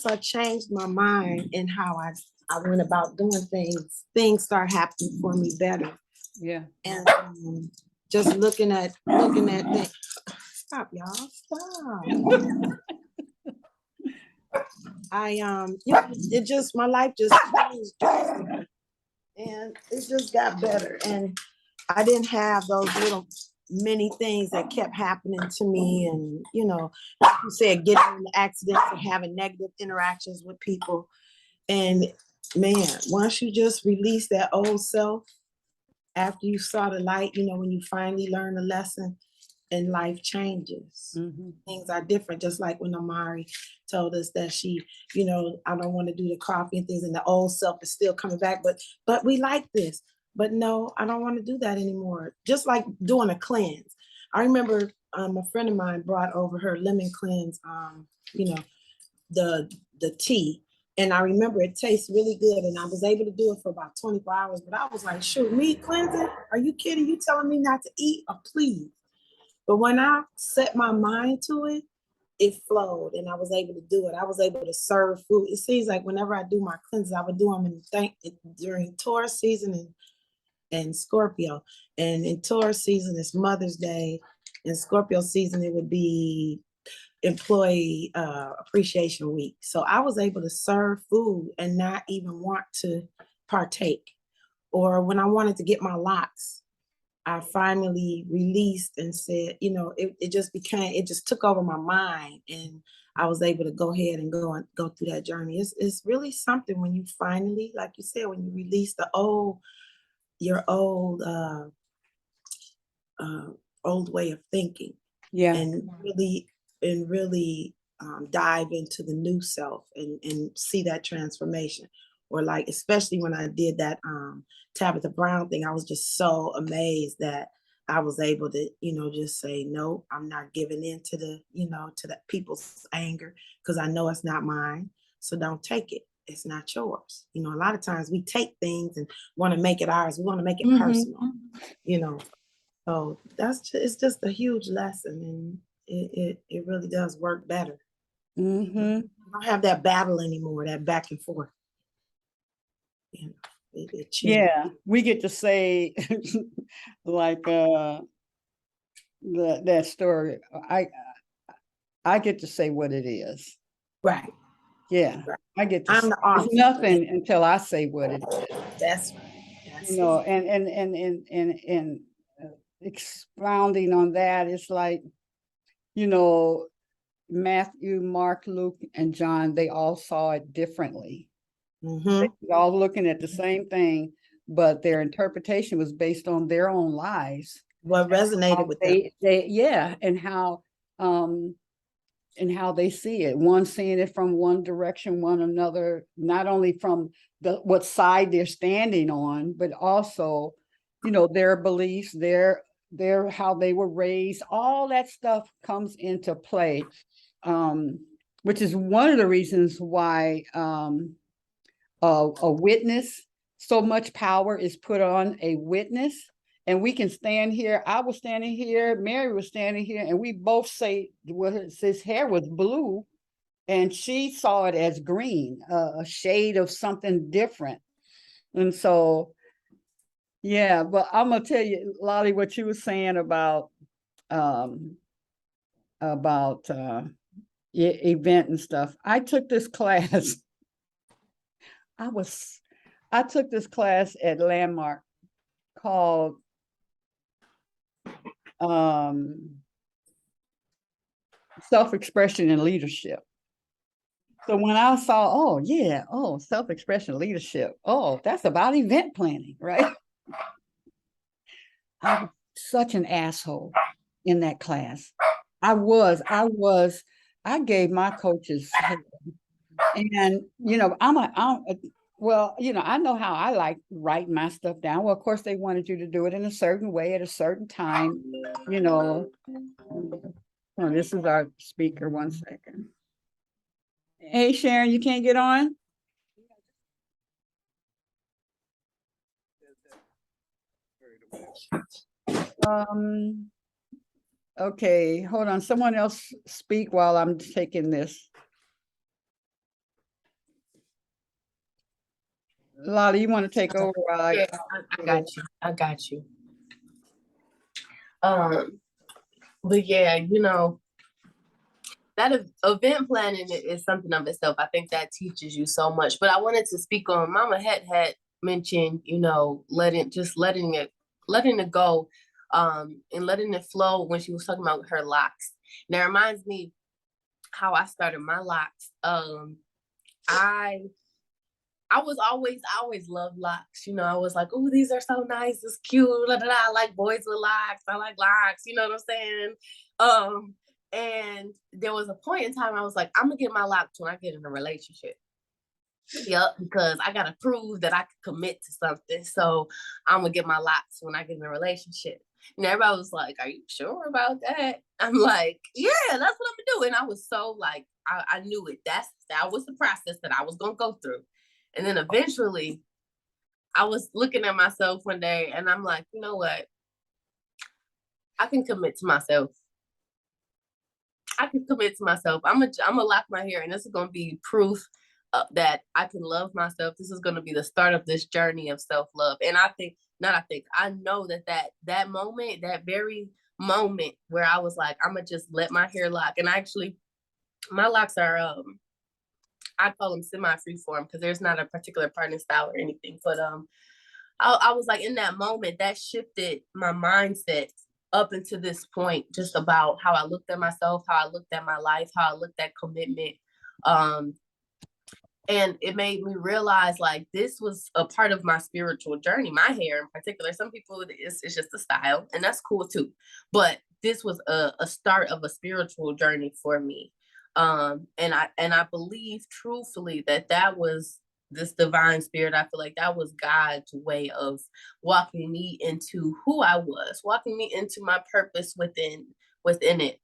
I changed my mind and how I went about doing things start happening for me better. Yeah. And just looking at things. Stop, y'all. Stop. My life just changed drastically. And it just got better. And I didn't have those little many things that kept happening to me. And, like you said, getting in accidents and having negative interactions with people. And man, once you just release that old self, after you saw the light, when you finally learn a lesson, and life changes. Mm-hmm. Things are different, just like when Amari told us that she, I don't want to do the coffee and things, and the old self is still coming back, but we like this. But no, I don't want to do that anymore. Just like doing a cleanse. I remember a friend of mine brought over her lemon cleanse, the tea. And I remember it tastes really good. And I was able to do it for about 24 hours. But I was like, shoot, meat cleansing? Are you kidding? You telling me not to eat? Oh, please. But when I set my mind to it, it flowed and I was able to do it. I was able to serve food. It seems like whenever I do my cleanses, I would do them during Taurus season and Scorpio. And in Taurus season, it's Mother's Day. In Scorpio season, it would be Employee Appreciation Week. So I was able to serve food and not even want to partake. Or when I wanted to get my locks, I finally released and said, it just took over my mind, and I was able to go ahead and go through that journey. It's really something when you finally, like you said, when you release your old way of thinking, Yeah. and really dive into the new self and see that transformation. Or like, especially when I did that Tabitha Brown thing, I was just so amazed that I was able to, just say, no, I'm not giving in to the people's anger, because I know it's not mine. So don't take it. It's not yours. A lot of times we take things and want to make it ours. We want to make it personal, So it's just a huge lesson, and it really does work better. Mm-hmm. I don't have that battle anymore, that back and forth. Yeah, we get to say like that story. I get to say what it is. Right. Yeah, right. I get to. It's nothing until I say what it is. That's right. And expounding on that, it's like, Matthew, Mark, Luke, and John, they all saw it differently. Mm-hmm. They was all looking at the same thing, but their interpretation was based on their own lives. What resonated with them? Yeah, and how they see it. One seeing it from one direction, one another, not only from what side they're standing on, but also, their beliefs, their how they were raised. All that stuff comes into play, which is one of the reasons why a witness, so much power is put on a witness. And we can stand here. I was standing here, Mary was standing here, and we both say, well, his hair was blue, and she saw it as green, a shade of something different. And so, yeah, but I'm gonna tell you, Lolly, what you were saying about event and stuff. I took this class. I took this class at Landmark called self-expression and leadership. So when I saw, self-expression, leadership, that's about event planning, right? I was such an asshole in that class. I gave my coaches hell. And I know how I like writing my stuff down. Well, of course, they wanted you to do it in a certain way at a certain time, Oh, this is our speaker. 1 second. Hey, Sharon, you can't get on? Okay, hold on. Someone else speak while I'm taking this. Lolly, you want to take over? Yeah, I got you. I got you. But yeah, that event planning is something of itself. I think that teaches you so much. But I wanted to speak on Mama had mentioned, letting it go, and letting it flow when she was talking about her locks. And that reminds me how I started my locks. I always loved locks. I was like, oh, these are so nice. It's cute. Blah, blah, blah. I like boys with locks. I like locks. You know what I'm saying? And there was a point in time I was like, I'm going to get my locks when I get in a relationship. Yep, because I got to prove that I can commit to something. So I'm going to get my locks when I get in a relationship. And everybody was like, are you sure about that? I'm like, yeah, that's what I'm going to do. And I was so like, I knew it. That was the process that I was going to go through. And then eventually I was looking at myself one day and I'm like, you know what? I can commit to myself. I'm gonna lock my hair, and this is gonna be proof that I can love myself. This is gonna be the start of this journey of self-love. And I know that moment, that very moment where I was like, I'm gonna just let my hair lock. And actually, my locks are I call them semi-free form because there's not a particular parting style or anything. But I was like, in that moment, that shifted my mindset up into this point, just about how I looked at myself, how I looked at my life, how I looked at commitment. And it made me realize like this was a part of my spiritual journey, my hair in particular. Some people, it's just a style, and that's cool too. But this was a start of a spiritual journey for me. And I believe truthfully that was this divine spirit. I feel like that was God's way of walking me into who I was, walking me into my purpose within it.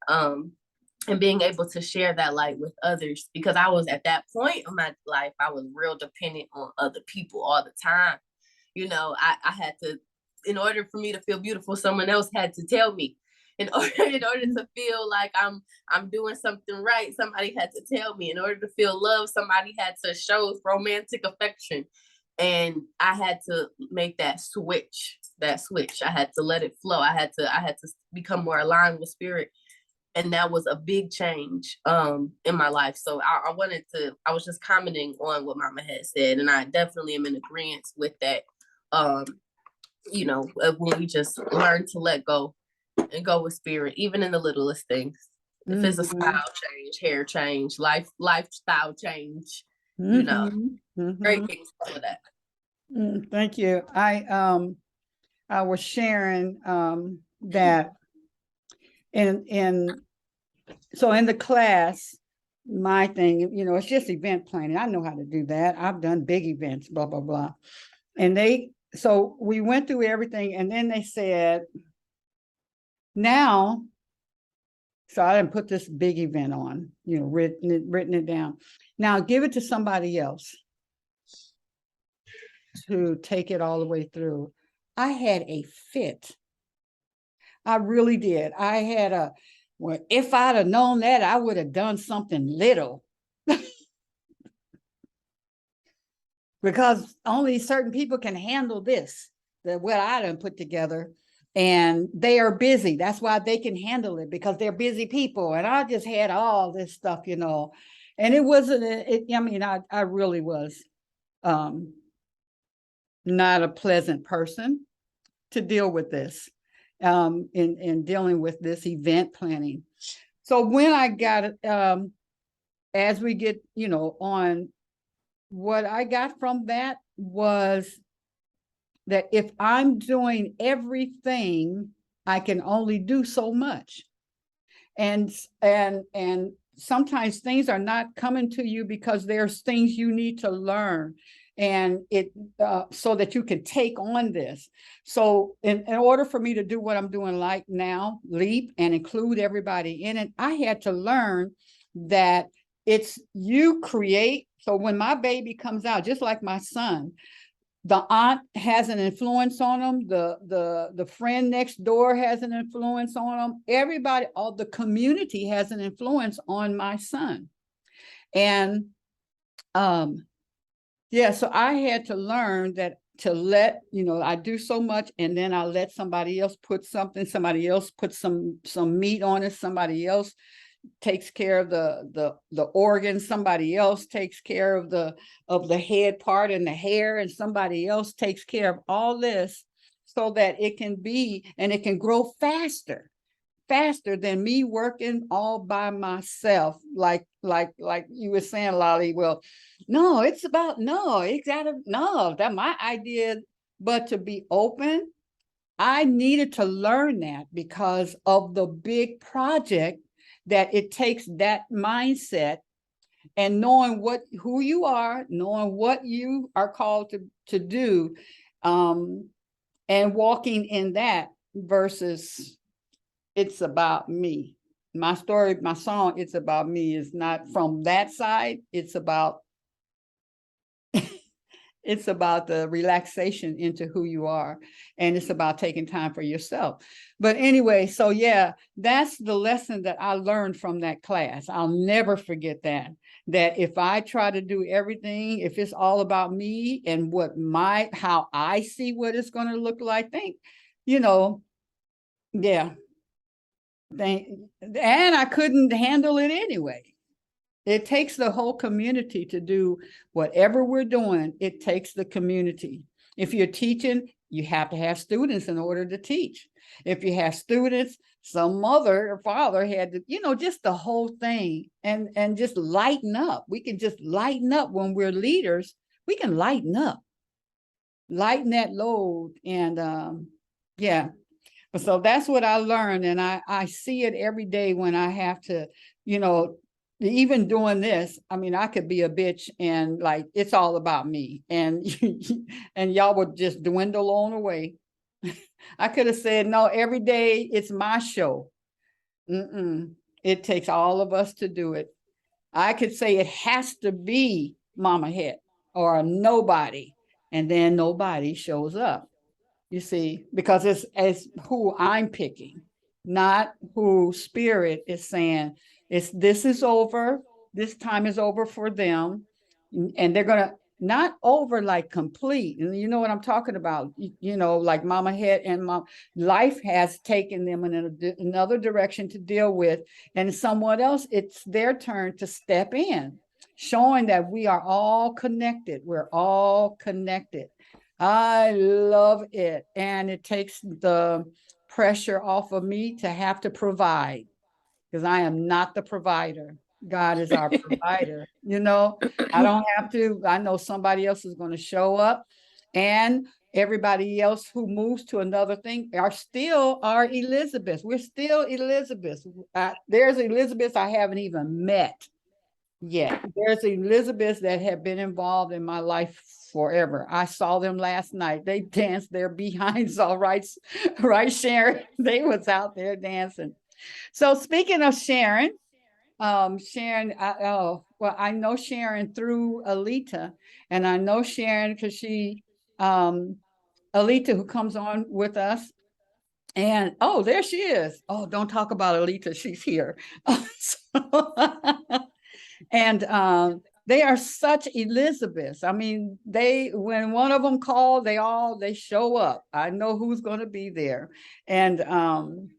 And being able to share that light with others, because I was at that point of my life, I was real dependent on other people all the time. I had to, in order for me to feel beautiful, someone else had to tell me. In order to feel like I'm doing something right, somebody had to tell me. In order to feel love, somebody had to show romantic affection. And I had to make that switch. I had to let it flow. I had to become more aligned with spirit. And that was a big change in my life. So I was just commenting on what Mama had said. And I definitely am in agreement with that. When we just learn to let go and go with spirit, even in the littlest things. If it's a style change, hair change, lifestyle change, you know, great Mhm. example of that. Thank you. I was sharing that in so in the class, my thing, you know, it's just event planning. I know how to do that. I've done big events, blah, blah, blah. And so we went through everything, and then they said, now, so I didn't put this big event on, you know, written it down. Now give it to somebody else to take it all the way through. I had a fit. I really did. I had well, if I'd have known that, I would have done something little. Because only certain people can handle this, what I done put together. And they are busy. That's why they can handle it, because they're busy people. And I just had all this stuff, you know. And it wasn't, I mean, I really was not a pleasant person to deal with this, in dealing with this event planning. So when I got, as we get, you know, on, what I got from that was that if I'm doing everything, I can only do so much. And sometimes things are not coming to you because there's things you need to learn, and so that you can take on this. So in order for me to do what I'm doing like now, LEAP, and include everybody in it, I had to learn that it's you create. So when my baby comes out, just like my son, the aunt has an influence on them. The friend next door has an influence on them. Everybody, all the community has an influence on my son. And yeah, so I had to learn that, to let, you know, I do so much, and then I let somebody else put something, somebody else put some meat on it, somebody else takes care of the organ, somebody else takes care of the head part and the hair, and somebody else takes care of all this, so that it can be, and it can grow faster than me working all by myself, like you were saying, Lolly. Well, no, it's about, no, it's gotta, no, that my idea. But to be open, I needed to learn that because of the big project, that it takes that mindset, and knowing who you are, knowing what you are called to do, and walking in that, versus it's about me. My story, my song, It's About Me, is not from that side. It's about it's about the relaxation into who you are, and it's about taking time for yourself. But anyway, so yeah, that's the lesson that I learned from that class. I'll never forget that if I try to do everything, if it's all about me and how I see what it's going to look like, you know, yeah, and I couldn't handle it anyway. It takes the whole community to do whatever we're doing. It takes the community. If you're teaching, you have to have students in order to teach. If you have students, some mother or father had to, you know, just the whole thing, and just lighten up. We can just lighten up when we're leaders. We can lighten that load. And yeah, so that's what I learned. And I see it every day when I have to, you know, even doing this. I mean, I could be a bitch and like, it's all about me, and and y'all would just dwindle on away. I could have said, no, every day it's my show. It takes all of us to do it. I could say it has to be Mama Het or nobody, and then nobody shows up. You see, because it's who I'm picking, not who Spirit is saying, this is over, this time is over for them, and they're gonna, not over like complete. And you know what I'm talking about, you know, like Mama Het and Mom, life has taken them in another direction to deal with, and someone else, it's their turn to step in, showing that we are all connected. We're all connected. I love it. And it takes the pressure off of me to have to provide, because I am not the provider. God is our provider. You know, I don't have to, I know somebody else is going to show up, and everybody else who moves to another thing are still our Elizabeth. We're still Elizabeth. There's Elizabeth I haven't even met yet. There's Elizabeth that have been involved in my life forever. I saw them last night. They danced their behinds all right, right, Sharon? They was out there dancing. So speaking of Sharon, Sharon, I know Sharon through Alita, and I know Sharon because she, Alita, who comes on with us, and oh, there she is. Oh, don't talk about Alita, she's here. So, and they are such Elizabeths. I mean, when one of them call, they show up. I know who's going to be there, and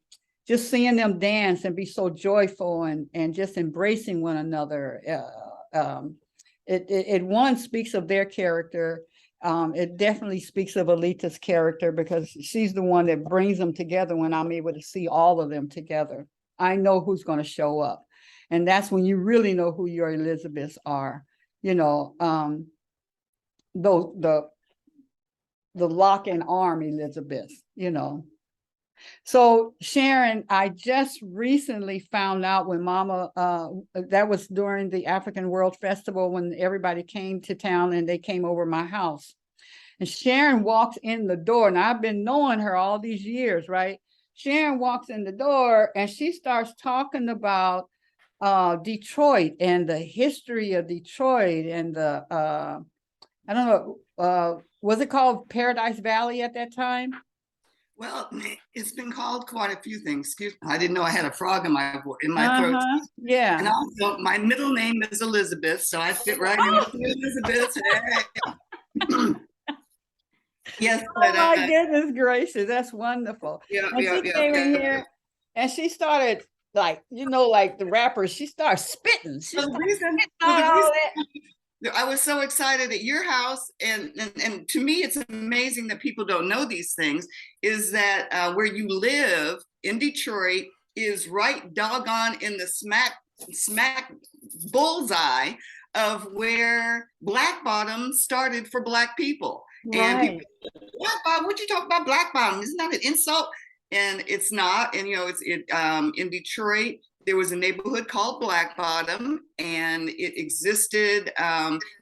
just seeing them dance and be so joyful and just embracing one another. It one speaks of their character. It definitely speaks of Alita's character because she's the one that brings them together when I'm able to see all of them together. I know who's going to show up. And that's when you really know who your Elizabeths are, you know, the lock and arm Elizabeth, you know. So Sharon, I just recently found out when Mama, that was during the African World Festival when everybody came to town and they came over my house. And Sharon walks in the door, and I've been knowing her all these years, right? Sharon walks in the door and she starts talking about Detroit and the history of Detroit and the I don't know, was it called Paradise Valley at that time? Well, it's been called quite a few things. Excuse me, I didn't know I had a frog in my throat. Yeah. And also, my middle name is Elizabeth, so I fit right in with Elizabeth. Hey. Yes. Oh my goodness gracious, that's wonderful. Yeah, and she came in here and she started like, you know, like the rappers, she started spitting. I was so excited at your house, and to me, it's amazing that people don't know these things, is that where you live in Detroit is right doggone in the smack bullseye of where Black Bottom started for Black people. Right. And people, Black Bottom, what you talk about Black Bottom? Isn't that an insult? And it's not. And, you know, in Detroit, there was a neighborhood called Black Bottom, and it existed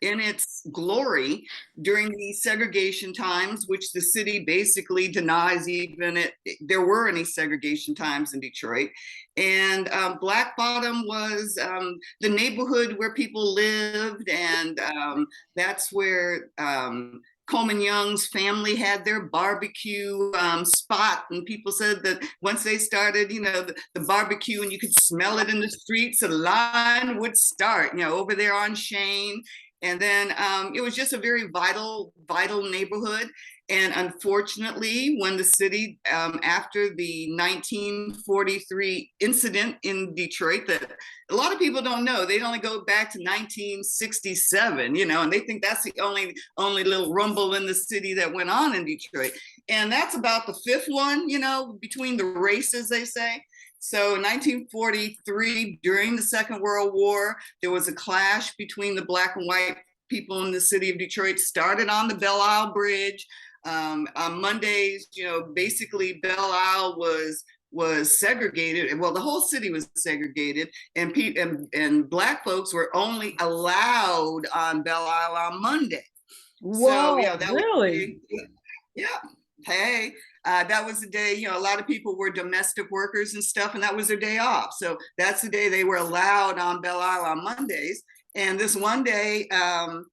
in its glory during the segregation times, which the city basically denies even there were any segregation times in Detroit. And Black Bottom was the neighborhood where people lived, and that's where Coleman Young's family had their barbecue spot, and people said that once they started, you know, the barbecue, and you could smell it in the streets, a line would start, you know, over there on Shane. And then it was just a very vital neighborhood. And unfortunately, when the city, after the 1943 incident in Detroit, that a lot of people don't know, they only go back to 1967, you know, and they think that's the only little rumble in the city that went on in Detroit. And that's about the fifth one, you know, between the races, they say. So in 1943, during the Second World War, there was a clash between the Black and white people in the city of Detroit, started on the Belle Isle Bridge. On Mondays, you know, basically Belle Isle was segregated. Well, the whole city was segregated, and Black folks were only allowed on Belle Isle on Monday. Whoa, so, yeah, that really? Yeah. Hey, that was the day, you know, a lot of people were domestic workers and stuff, and that was their day off. So that's the day they were allowed on Belle Isle on Mondays. And this one day, you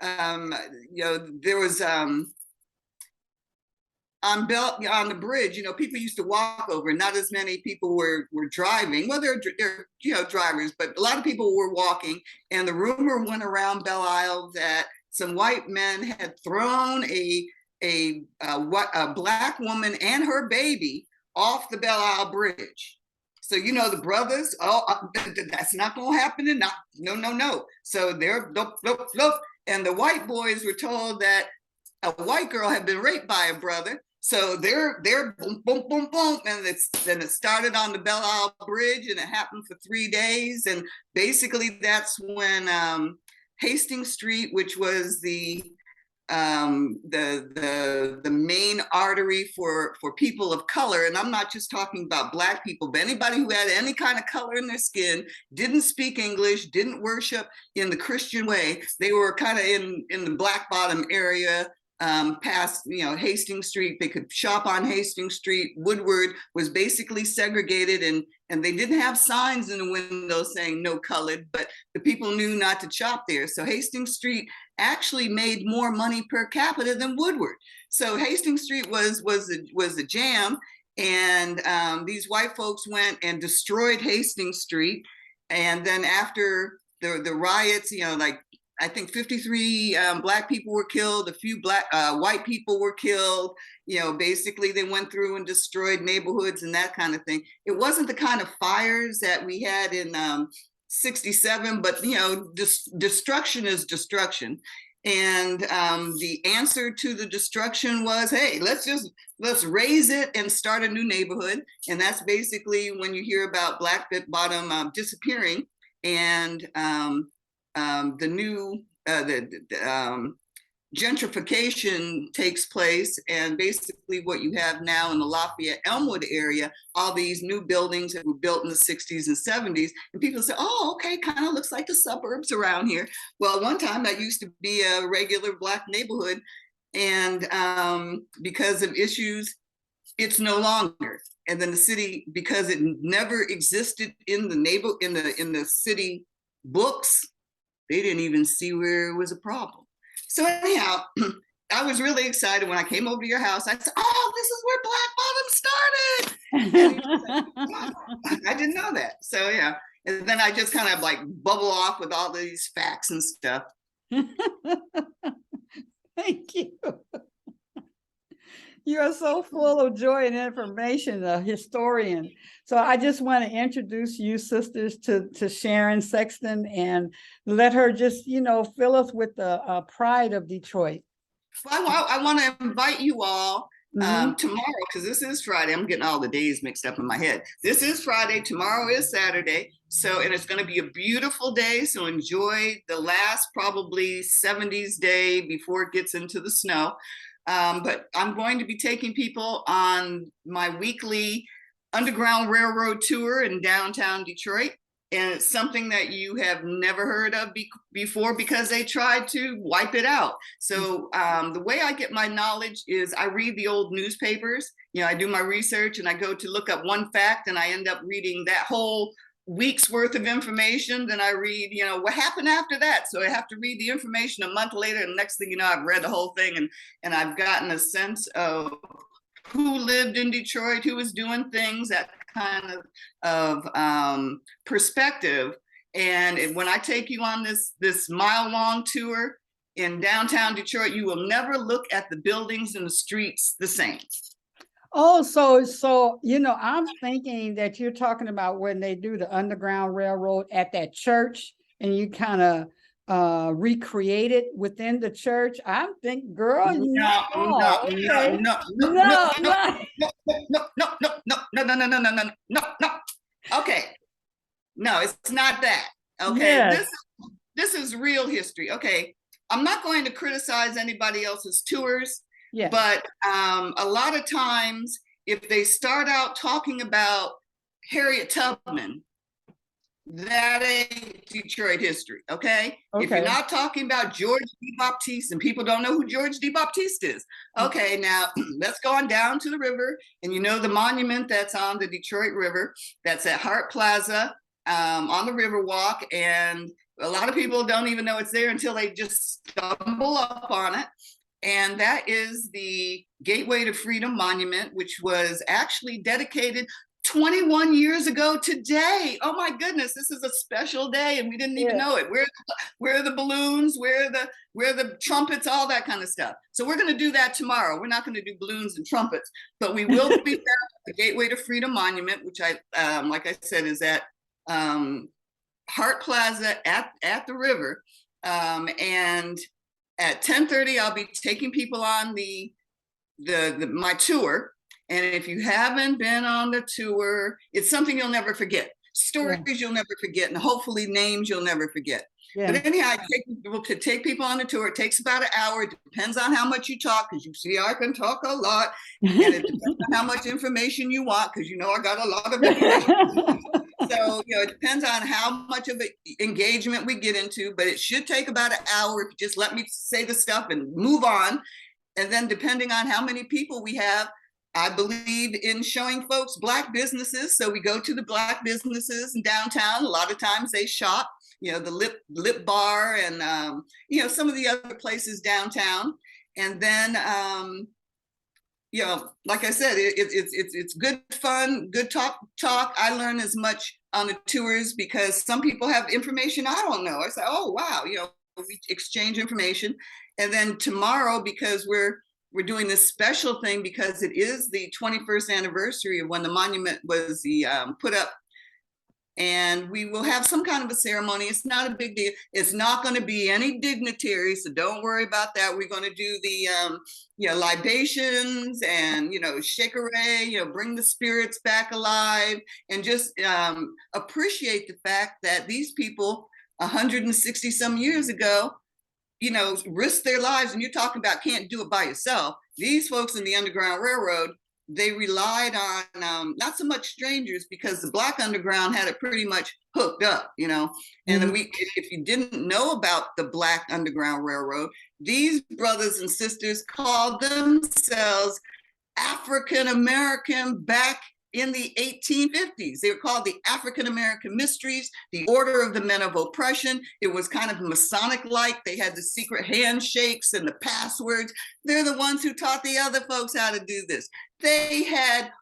know, there was on the bridge, you know, people used to walk over. Not as many people were driving. Well, they're you know, drivers, but a lot of people were walking. And the rumor went around Belle Isle that some white men had thrown a Black woman and her baby off the Belle Isle Bridge. So, you know, the brothers, that's not going to happen. And no. So they're and the white boys were told that a white girl had been raped by a brother, So they're boom, boom, boom, boom, and then it started on the Belle Isle Bridge, and it happened for 3 days. And basically, that's when Hastings Street, which was the main artery for people of color, and I'm not just talking about Black people, but anybody who had any kind of color in their skin, didn't speak English, didn't worship in the Christian way. They were kind of in the Black Bottom area, past Hastings Street. They could shop on Hastings Street. Woodward was basically segregated, and they didn't have signs in the windows saying no colored, but the people knew not to shop there. So Hastings Street actually made more money per capita than Woodward. So Hastings Street was a jam, and these white folks went and destroyed Hastings Street. And then after the riots, like I think 53 Black people were killed, a few white people were killed. Basically they went through and destroyed neighborhoods and that kind of thing. It wasn't the kind of fires that we had in 67, but destruction is destruction. And the answer to the destruction was, hey, let's raise it and start a new neighborhood. And that's basically when you hear about Black Bottom disappearing, and the new gentrification takes place, and basically what you have now in the Lafayette Elmwood area, all these new buildings that were built in the 60s and 70s, and people say, oh, okay, kind of looks like the suburbs around here. Well, at one time that used to be a regular Black neighborhood, and because of issues, it's no longer. And then the city, because it never existed in the city books, they didn't even see where it was a problem. So anyhow, I was really excited when I came over to your house. I said, oh, this is where Black Bottom started. I didn't know that. So yeah. And then I just kind of like bubble off with all these facts and stuff. Thank you. You are so full of joy and information, a historian. So I just want to introduce you sisters to Sharon Sexton and let her just, fill us with the pride of Detroit. Well, I want to invite you all tomorrow, because this is Friday. I'm getting all the days mixed up in my head. This is Friday, tomorrow is Saturday. So, and it's going to be a beautiful day. So enjoy the last probably 70s day before it gets into the snow. But I'm going to be taking people on my weekly Underground Railroad tour in downtown Detroit. And it's something that you have never heard of before, because they tried to wipe it out. So the way I get my knowledge is I read the old newspapers. I do my research and I go to look up one fact, and I end up reading that whole week's worth of information. Then I read, what happened after that. So I have to read the information a month later, and next thing you know, I've read the whole thing, and I've gotten a sense of who lived in Detroit, who was doing things, that kind of perspective. And when I take you on this mile-long tour in downtown Detroit, you will never look at the buildings and the streets the same. Oh, so I'm thinking that you're talking about when they do the Underground Railroad at that church, and you kind of recreate it within the church. I'm thinking, girl, no. Okay, no, it's not that. Okay, yes. This is real history. Okay, I'm not going to criticize anybody else's tours. Yeah. But a lot of times, if they start out talking about Harriet Tubman, that ain't Detroit history, okay? If you're not talking about George D. Baptiste, and people don't know who George D. Baptiste is, okay, now let's go on down to the river, and the monument that's on the Detroit River, that's at Hart Plaza on the Riverwalk, and a lot of people don't even know it's there until they just stumble up on it. And that is the Gateway to Freedom Monument, which was actually dedicated 21 years ago today. Oh my goodness, this is a special day, and we didn't even know it. Where are the balloons? Where are the trumpets? All that kind of stuff. So we're going to do that tomorrow. We're not going to do balloons and trumpets, but we will be at the Gateway to Freedom Monument, which like I said, is at Hart Plaza at the river, and at 10:30, I'll be taking people on the my tour. And if you haven't been on the tour, it's something you'll never forget. Stories you'll never forget, and hopefully names you'll never forget. Yeah. But anyhow, to take people on the tour, it takes about an hour. It depends on how much you talk, because you see I can talk a lot. And it depends on how much information you want, because you know I got a lot of information. So, it depends on how much of an engagement we get into, but it should take about an hour if you just let me say the stuff and move on. And then depending on how many people we have, I believe in showing folks Black businesses. So we go to the Black businesses in downtown. A lot of times they shop, the lip bar and, some of the other places downtown. And then, like I said, it's good fun, good talk. I learn as much on the tours because some people have information I don't know. I say, oh, wow, we exchange information. And then tomorrow, because we're doing this special thing because it is the 21st anniversary of when the monument was put up. And we will have some kind of a ceremony. It's not a big deal. It's not going to be any dignitaries, so don't worry about that. We're going to do the libations and shakeré, bring the spirits back alive, and just appreciate the fact that these people 160 some years ago, risked their lives. And you're talking about can't do it by yourself. These folks in the Underground Railroad, they relied on not so much strangers, because the Black Underground had it pretty much hooked up, and then if you didn't know about the Black Underground Railroad, these brothers and sisters called themselves African American back in the 1850s. They were called the African American Mysteries, the Order of the Men of Oppression. It was kind of Masonic-like. They had the secret handshakes and the passwords. They're the ones who taught the other folks how to do this. They got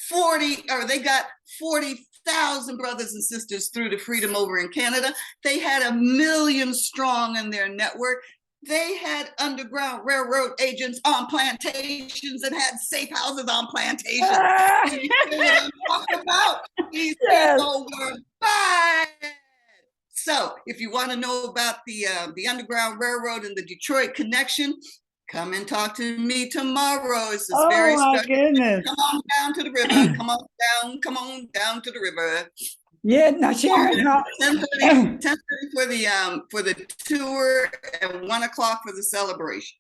40,000 brothers and sisters through to freedom over in Canada. They had 1 million strong in their network. They had Underground Railroad agents on plantations and had safe houses on plantations. You know what I'm talking about? These people were bad. So if you want to know about the Underground Railroad and the Detroit connection, come and talk to me tomorrow. It's this very special. Goodness. Come on down to the river. Come on down to the river. Yeah, now Sharon, 10:30 for the tour and 1 o'clock for the celebration.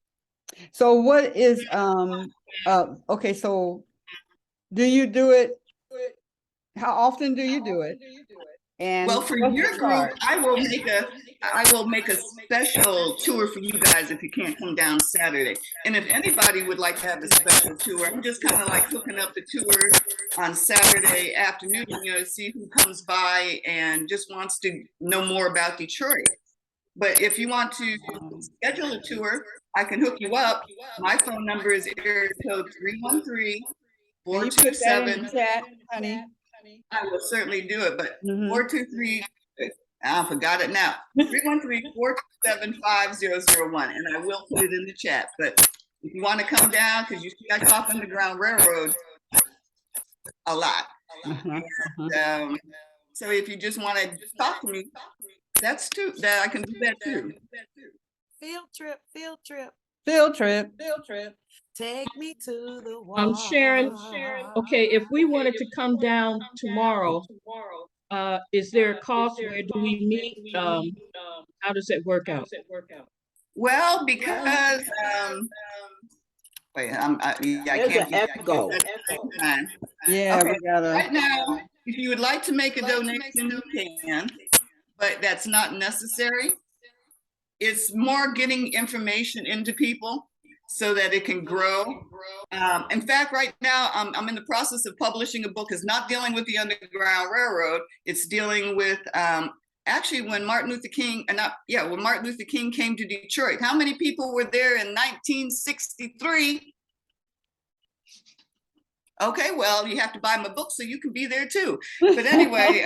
So what is okay, so do you do it? How often do you do it? And well, for your group, I will make a special tour for you guys if you can't come down Saturday. And if anybody would like to have a special tour, I'm just kind of like hooking up the tour on Saturday afternoon, to see who comes by and just wants to know more about Detroit. But if you want to schedule a tour, I can hook you up. My phone number is area code 313-427. Chat, honey. I will certainly do it, but 423, I forgot it now. 313-427-5001, and I will put it in the chat. But if you want to come down, because you see I talk Underground Railroad a lot. And, so if you just want to talk to me, that I can do that too. Field trip. Take me to the water. Sharon, okay, if we wanted to come down tomorrow, is there a cost? Where do we meet? How does it work out? Well, because wait, I can't. Echo. Yeah, okay. we gotta. Right now, if you would like to make a donation, you can, but that's not necessary. It's more getting information into people so that it can grow. In fact, right now, I'm in the process of publishing a book. It's not dealing with the Underground Railroad. It's dealing with actually when Martin Luther King came to Detroit. How many people were there in 1963? Okay, well, you have to buy my book so you can be there too. But anyway,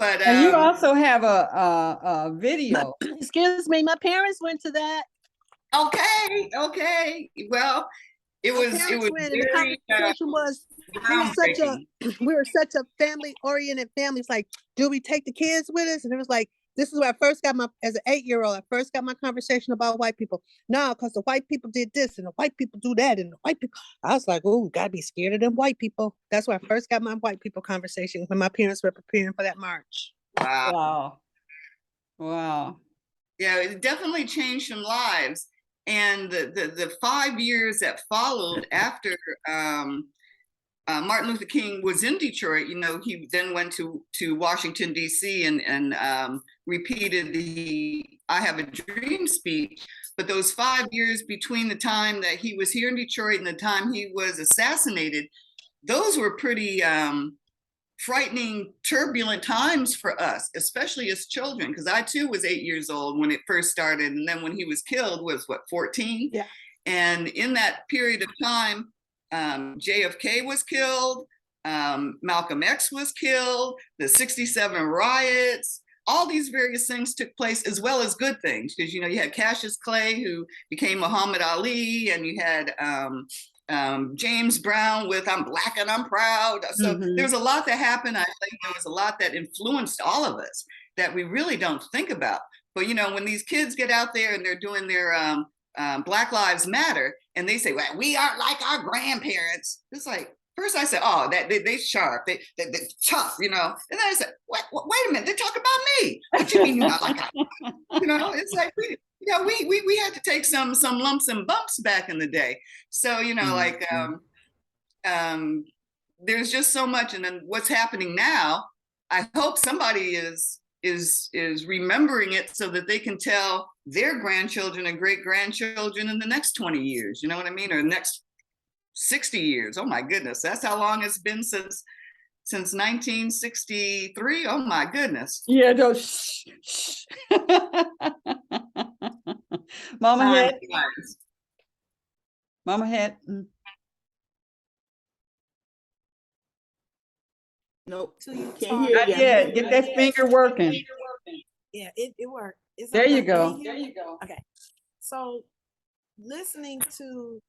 and you also have a video. Excuse me, my parents went to that. Okay. Well, it was The very conversation was we were such a family oriented family. It's like, do we take the kids with us? And it was like, This is where I first got as an 8-year-old, I first got my conversation about white people. No, because the white people did this and the white people do that and the white people. I was like, oh, gotta be scared of them white people. That's where I first got my white people conversation when my parents were preparing for that march. Wow. Wow. Wow. Yeah, it definitely changed some lives. And the 5 years that followed after Martin Luther King was in Detroit, he then went to Washington, D.C. and repeated the I Have a Dream speech. But those 5 years between the time that he was here in Detroit and the time he was assassinated, those were pretty frightening, turbulent times for us, especially as children, because I too was 8 years old when it first started. And then when he was killed was 14? Yeah. And in that period of time, JFK was killed, Malcolm X was killed, the 67 riots, all these various things took place, as well as good things, because, you had Cassius Clay, who became Muhammad Ali, and you had James Brown with I'm Black and I'm Proud. So there was a lot that happened. I think there was a lot that influenced all of us that we really don't think about. But, when these kids get out there and they're doing their Black Lives Matter, and they say, well, we aren't like our grandparents. It's like, first I said, oh, that they sharp, they tough, And then I said, wait a minute, they talk about me. What you mean you're not like it's like we had to take some lumps and bumps back in the day. So, there's just so much. And then what's happening now, I hope somebody is remembering it so that they can tell their grandchildren and great grandchildren in the next 20 years, you know what I mean? Or next 60 years. Oh my goodness. That's how long it's been since 1963. Oh my goodness. Yeah, don't shh. Mama had. Mama had. Nope. Till you Can't talk. hear Not you. yet. Get that finger working. Yeah, it worked. It's There okay. you go. Can you hear me? Okay. So listening to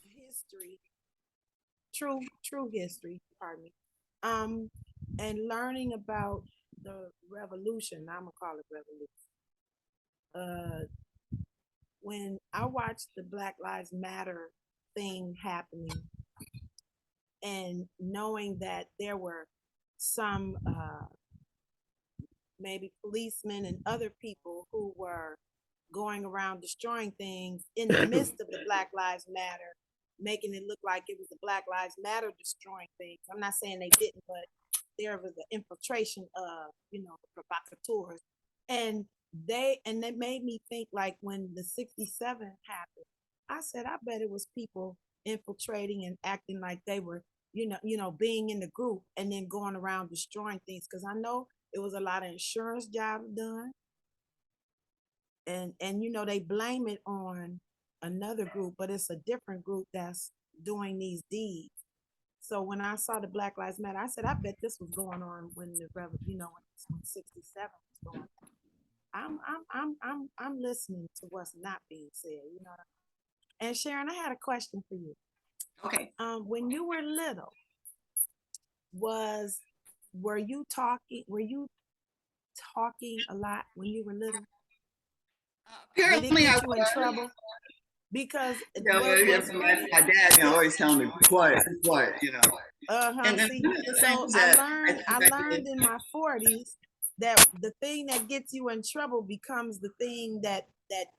history, true history, pardon me. And learning about the revolution, I'm gonna call it revolution. When I watched the Black Lives Matter thing happening, and knowing that there were some maybe policemen and other people who were going around destroying things in the midst of the Black Lives Matter, making it look like it was the Black Lives Matter destroying things. I'm not saying they didn't, but there was an infiltration of, the provocateurs. And they made me think, like, when the 67 happened, I said, I bet it was people infiltrating and acting like they were, being in the group and then going around destroying things. Because I know it was a lot of insurance jobs done. And they blame it on another group, but it's a different group that's doing these deeds. So when I saw the Black Lives Matter, I said, I bet this was going on when when 67 was going on. I'm listening to what's not being said, And Sharon, I had a question for you. Okay. When you were little, were you talking a lot when you were little? Did it Apparently, I get you in trouble? Because my dad always telling me quiet. And then See, one of the so things I that learned in my 40s that the thing that gets you in trouble becomes the thing that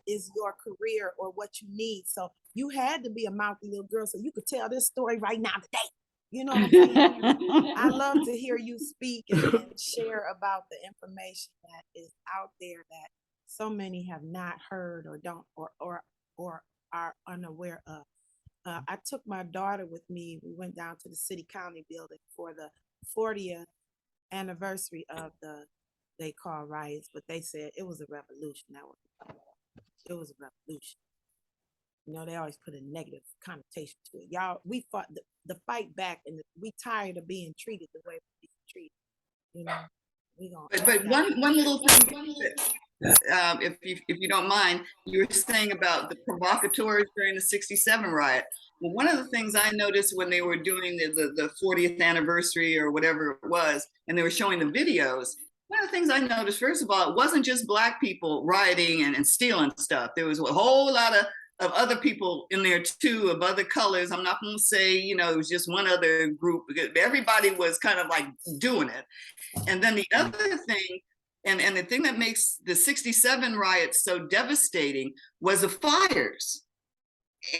is your career or what you need. So you had to be a mouthy little girl so you could tell this story right now today. You know what I'm saying? I love to hear you speak and share about the information that is out there that so many have not heard or don't or are unaware of. I took my daughter with me. We went down to the city county building for the 40th anniversary of they call riots, but they said it was a revolution. It was a revolution. They always put a negative connotation to it. Y'all, we fought the fight back, and we tired of being treated the way we're being treated. We gonna. But one little thing if you don't mind, you were saying about the provocateurs during the '67 riot. Well, one of the things I noticed when they were doing the 40th anniversary or whatever it was, and they were showing the videos, one of the things I noticed, first of all, it wasn't just Black people rioting and stealing stuff. There was a whole lot of other people in there too, of other colors. I'm not going to say, you know, it was just one other group. Everybody was kind of like doing it. And then the other thing, and the thing that makes the '67 riots so devastating was the fires.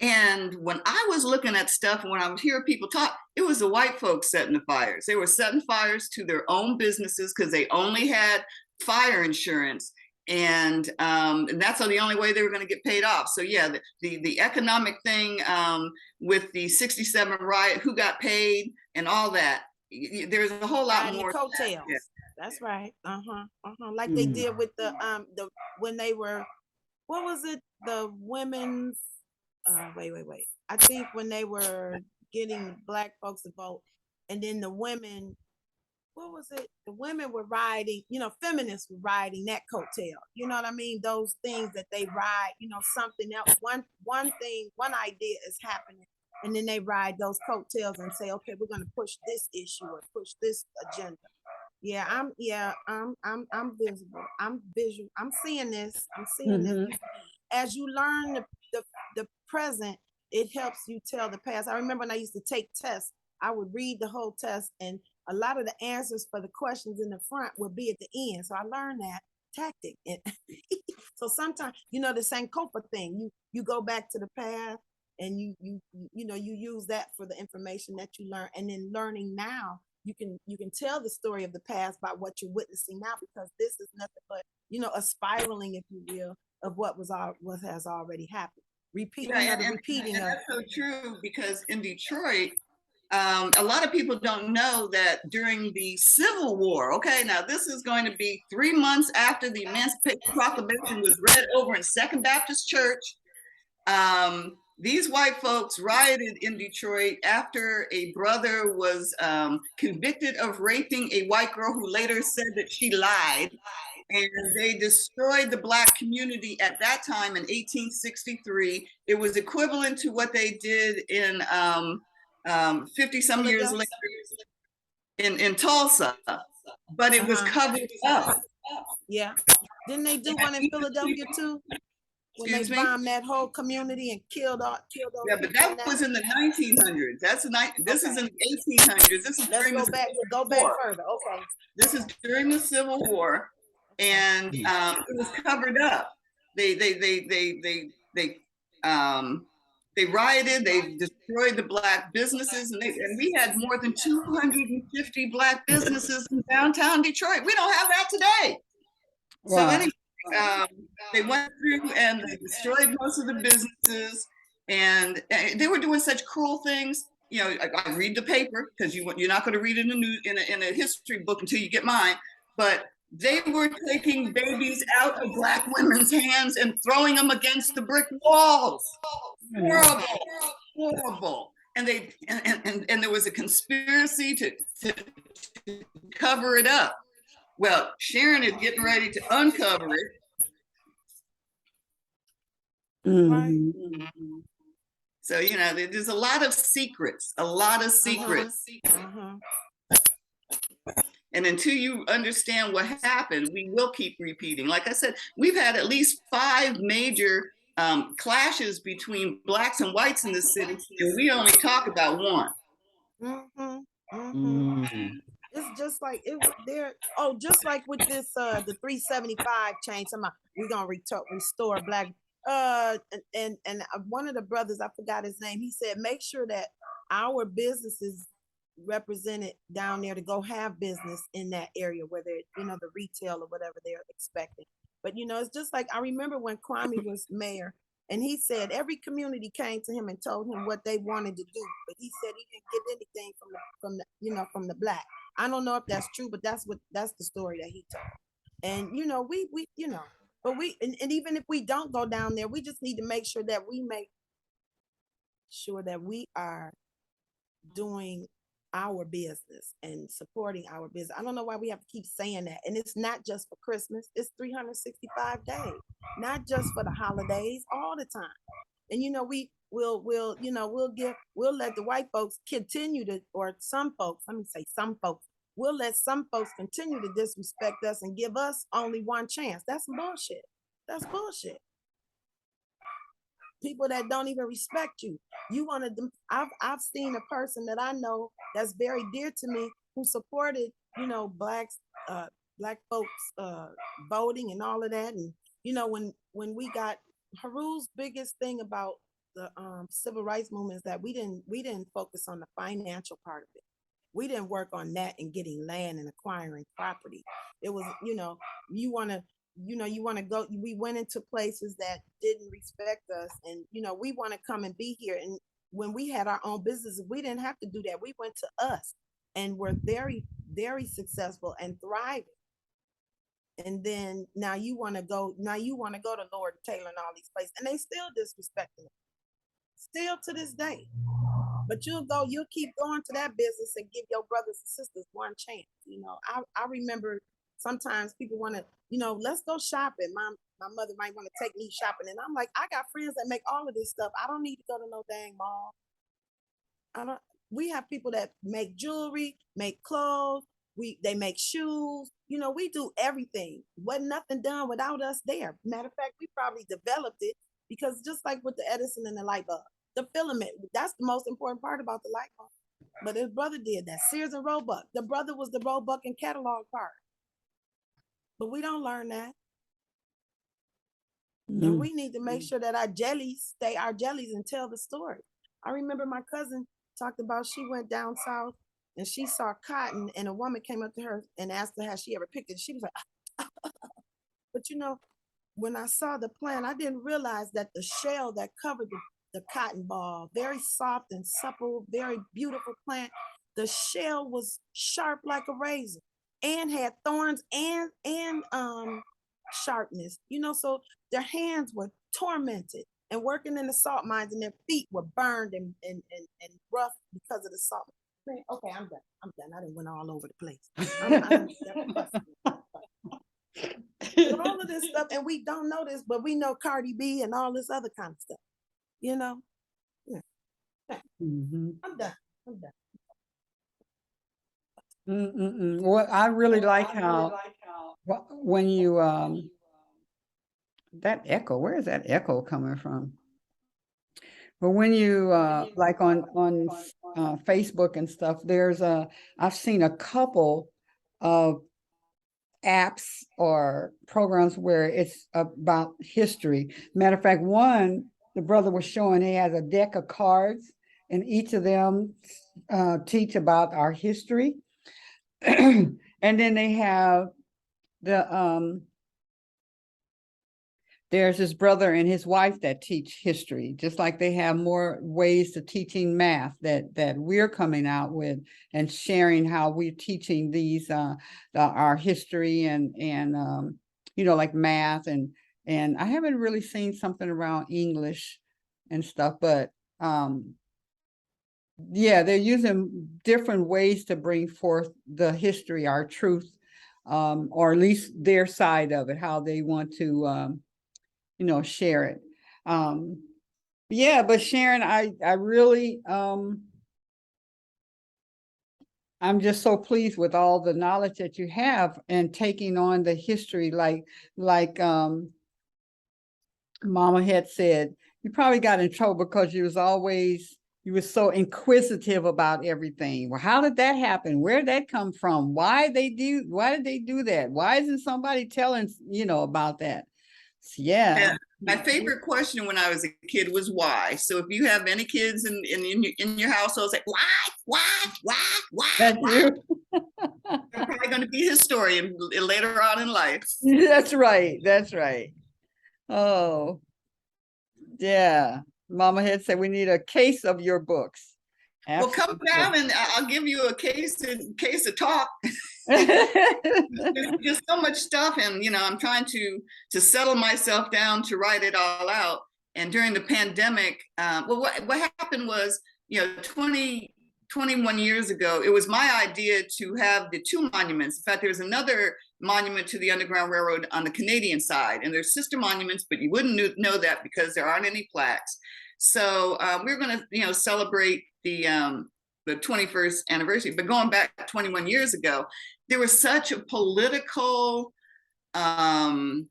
And when I was looking at stuff, and when I would hear people talk, it was the white folks setting the fires. They were setting fires to their own businesses because they only had fire insurance. And that's the only way they were going to get paid off. So yeah, the economic thing with the '67 riot, who got paid and all that, there's a whole lot more. Coattails. Yeah. That's right. Like they did with the when they were, what was it? The women's. Wait. I think when they were getting Black folks to vote, and then the women, what was it? The women were riding, you know, feminists were riding that coattail. You know what I mean? Those things that they ride, you know, something else. One thing, one idea is happening, and then they ride those coattails and say, okay, we're going to push this issue or push this agenda. I'm visible. I'm visual. I'm seeing this. As you learn the present, it helps you tell the past. I remember when I used to take tests, I would read the whole test, and a lot of the answers for the questions in the front would be at the end. So I learned that tactic. So sometimes, you know, the Sankofa thing, you go back to the past, and you use that for the information that you learn. And then learning now, you can tell the story of the past by what you're witnessing now, because this is nothing but, you know, a spiraling, if you will, of what has already happened. Repeating. That's so true, because in Detroit, a lot of people don't know that during the Civil War, okay, now this is going to be 3 months after the Emancipation Proclamation was read over in Second Baptist Church. These white folks rioted in Detroit after a brother was convicted of raping a white girl who later said that she lied. And they destroyed the Black community at that time in 1863. It was equivalent to what they did in 50 some years later in Tulsa, but it was covered up. Yeah. Didn't they do one in Philadelphia too? When they bombed that whole community and killed those people. Yeah, but that was in the 1900s. This is in the 1800s. This is during go back further. Okay. This is during the Civil War, and it was covered up. They rioted. They destroyed the Black businesses, and we had more than 250 Black businesses in downtown Detroit. We don't have that today. Wow. So anyway. They went through and they destroyed most of the businesses, and they were doing such cruel things. You know, I read the paper because you're not going to read it in a history book until you get mine. But they were taking babies out of Black women's hands and throwing them against the brick walls. Horrible. And there was a conspiracy to cover it up. Well, Sharon is getting ready to uncover it. Mm-hmm. So, you know, there's a lot of secrets. And until you understand what happened, we will keep repeating. Like I said, we've had at least 5 major clashes between Blacks and whites in this city, and we only talk about one. It's just like it was there. Oh, just like with this the 375 change. We're gonna restore Black. And one of the brothers, I forgot his name, he said, make sure that our businesses represented down there to go have business in that area, whether you know the retail or whatever they're expecting. But you know, it's just like I remember when Kwame was mayor, and he said every community came to him and told him what they wanted to do, but he said he didn't get anything from the Black. I don't know if that's true, but that's the story that he told. And you know, we you know, but and even if we don't go down there, we just need to make sure that we are doing our business and supporting our business. I don't know why we have to keep saying that. And it's not just for Christmas, it's 365 days, not just for the holidays, all the time. And we'll let the white folks continue to, or some folks, let me say some folks, we'll let some folks continue to disrespect us and give us only one chance. That's bullshit. That's bullshit. People that don't even respect you. I've seen a person that I know that's very dear to me who supported, black folks voting and all of that. And when we got Haru's biggest thing about the civil rights movement is that we didn't focus on the financial part of it. We didn't work on that and getting land and acquiring property. It was, you want to go, we went into places that didn't respect us, and we want to come and be here. And when we had our own businesses, we didn't have to do that. We went to us and we're very, very successful and thriving. And then now you want to go to Lord Taylor and all these places, and they still disrespecting it, still to this day. But you'll keep going to that business and give your brothers and sisters one chance. I remember sometimes people want to, let's go shopping. My mother might want to take me shopping, and I'm like, I got friends that make all of this stuff. I don't need to go to no dang mall. We have people that make jewelry, make clothes, they make shoes. We do everything. Wasn't nothing done without us there. Matter of fact, we probably developed it, because just like with the Edison and the light bulb, the filament, that's the most important part about the light bulb. But his brother did that. Sears and Roebuck. The brother was the Roebuck and catalog part. But we don't learn that. And we need to make sure that our jellies stay our jellies and tell the story. I remember my cousin talked about, she went down south and she saw cotton, and a woman came up to her and asked her, has she ever picked it? She was like, but when I saw the plant, I didn't realize that the shell that covered the cotton ball, very soft and supple, very beautiful plant, the shell was sharp like a razor and had thorns and sharpness, so their hands were tormented and working in the salt mines, and their feet were burned and rough because of the salt. Okay, I'm done. I done went all over the place. All of this stuff, and we don't know this, but we know Cardi B and all this other kind of stuff. Yeah. Mm-hmm. I'm done. Well, I really like how when you that echo, where is that echo coming from? But when you like on Facebook and stuff, I've seen a couple of apps or programs where it's about history. Matter of fact, one, the brother was showing, he has a deck of cards, and each of them teach about our history. And then they have there's his brother and his wife that teach history, just like they have more ways to teaching math that we're coming out with and sharing how we're teaching these our history and like math and I haven't really seen something around English and stuff, but yeah, they're using different ways to bring forth the history, our truth, or at least their side of it, how they want to share it. Yeah, but Sharon, I really I'm just so pleased with all the knowledge that you have and taking on the history, like Mama had said, you probably got in trouble because you were so inquisitive about everything. Well, how did that happen? Where did that come from? Why did they do that? Why isn't somebody telling about that? Yeah. My favorite question when I was a kid was why. So if you have any kids in your household, say why? That's you. They're probably going to be a historian later on in life. That's right. Oh, yeah. Mama had said we need a case of your books. Absolutely. Well, come down and I'll give you a case to talk. There's just so much stuff, and I'm trying to settle myself down to write it all out. And during the pandemic, well, what happened was, 20 21 years ago, it was my idea to have the two monuments. In fact, there's another monument to the Underground Railroad on the Canadian side, and there's sister monuments, but you wouldn't know that because there aren't any plaques. So we're going to, celebrate the 21st anniversary. But going back 21 years ago, there was such a political and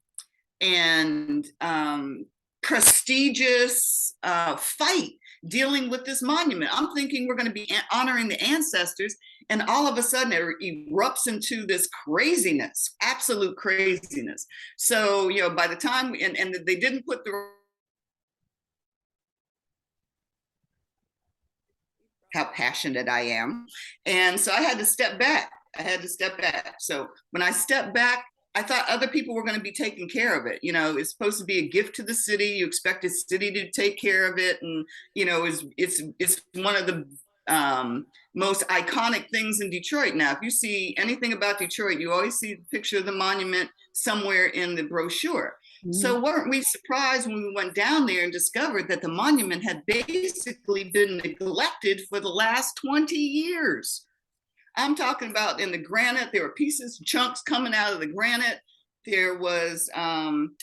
prestigious fight dealing with this monument. I'm thinking we're going to be honoring the ancestors, and all of a sudden it erupts into this craziness, absolute craziness. So, by the time, and they didn't put how passionate I am. And so I had to step back. So when I stepped back, I thought other people were going to be taking care of it. It's supposed to be a gift to the city. You expect the city to take care of it. And, it's one of the most iconic things in Detroit. Now, if you see anything about Detroit, you always see the picture of the monument somewhere in the brochure. Mm-hmm. So weren't we surprised when we went down there and discovered that the monument had basically been neglected for the last 20 years? I'm talking about in the granite, there were pieces, chunks coming out of the granite. There was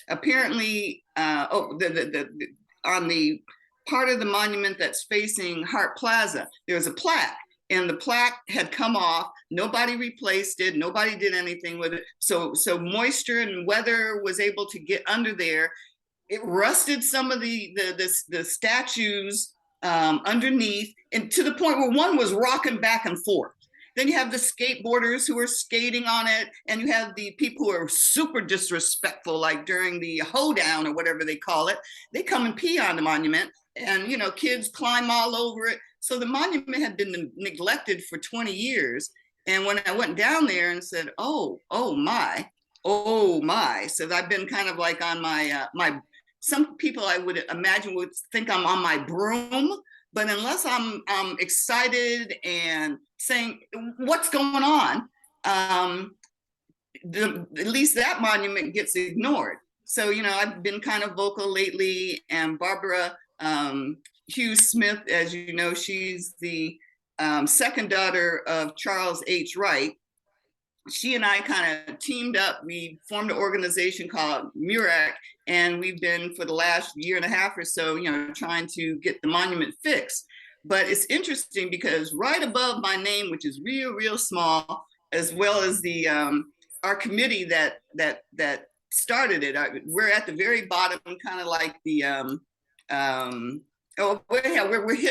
apparently, on the part of the monument that's facing Hart Plaza, there was a plaque, and the plaque had come off. Nobody replaced it. Nobody did anything with it. So moisture and weather was able to get under there. It rusted some of the statues underneath, and to the point where one was rocking back and forth. Then you have the skateboarders who are skating on it, and you have the people who are super disrespectful, like during the hoedown or whatever they call it. They come and pee on the monument, and kids climb all over it. So the monument had been neglected for 20 years. And when I went down there and said, oh my. So I've been kind of like on my, some people I would imagine would think I'm on my broom. But unless I'm excited and saying what's going on, at least that monument gets ignored. So, I've been kind of vocal lately, and Barbara Hughes Smith, as you know, she's the second daughter of Charles H. Wright. She and I kind of teamed up. We formed an organization called MURAC, and we've been for the last year and a half or so, trying to get the monument fixed. But it's interesting because right above my name, which is real small, as well as the our committee that started it, we're at the very bottom, kind of like the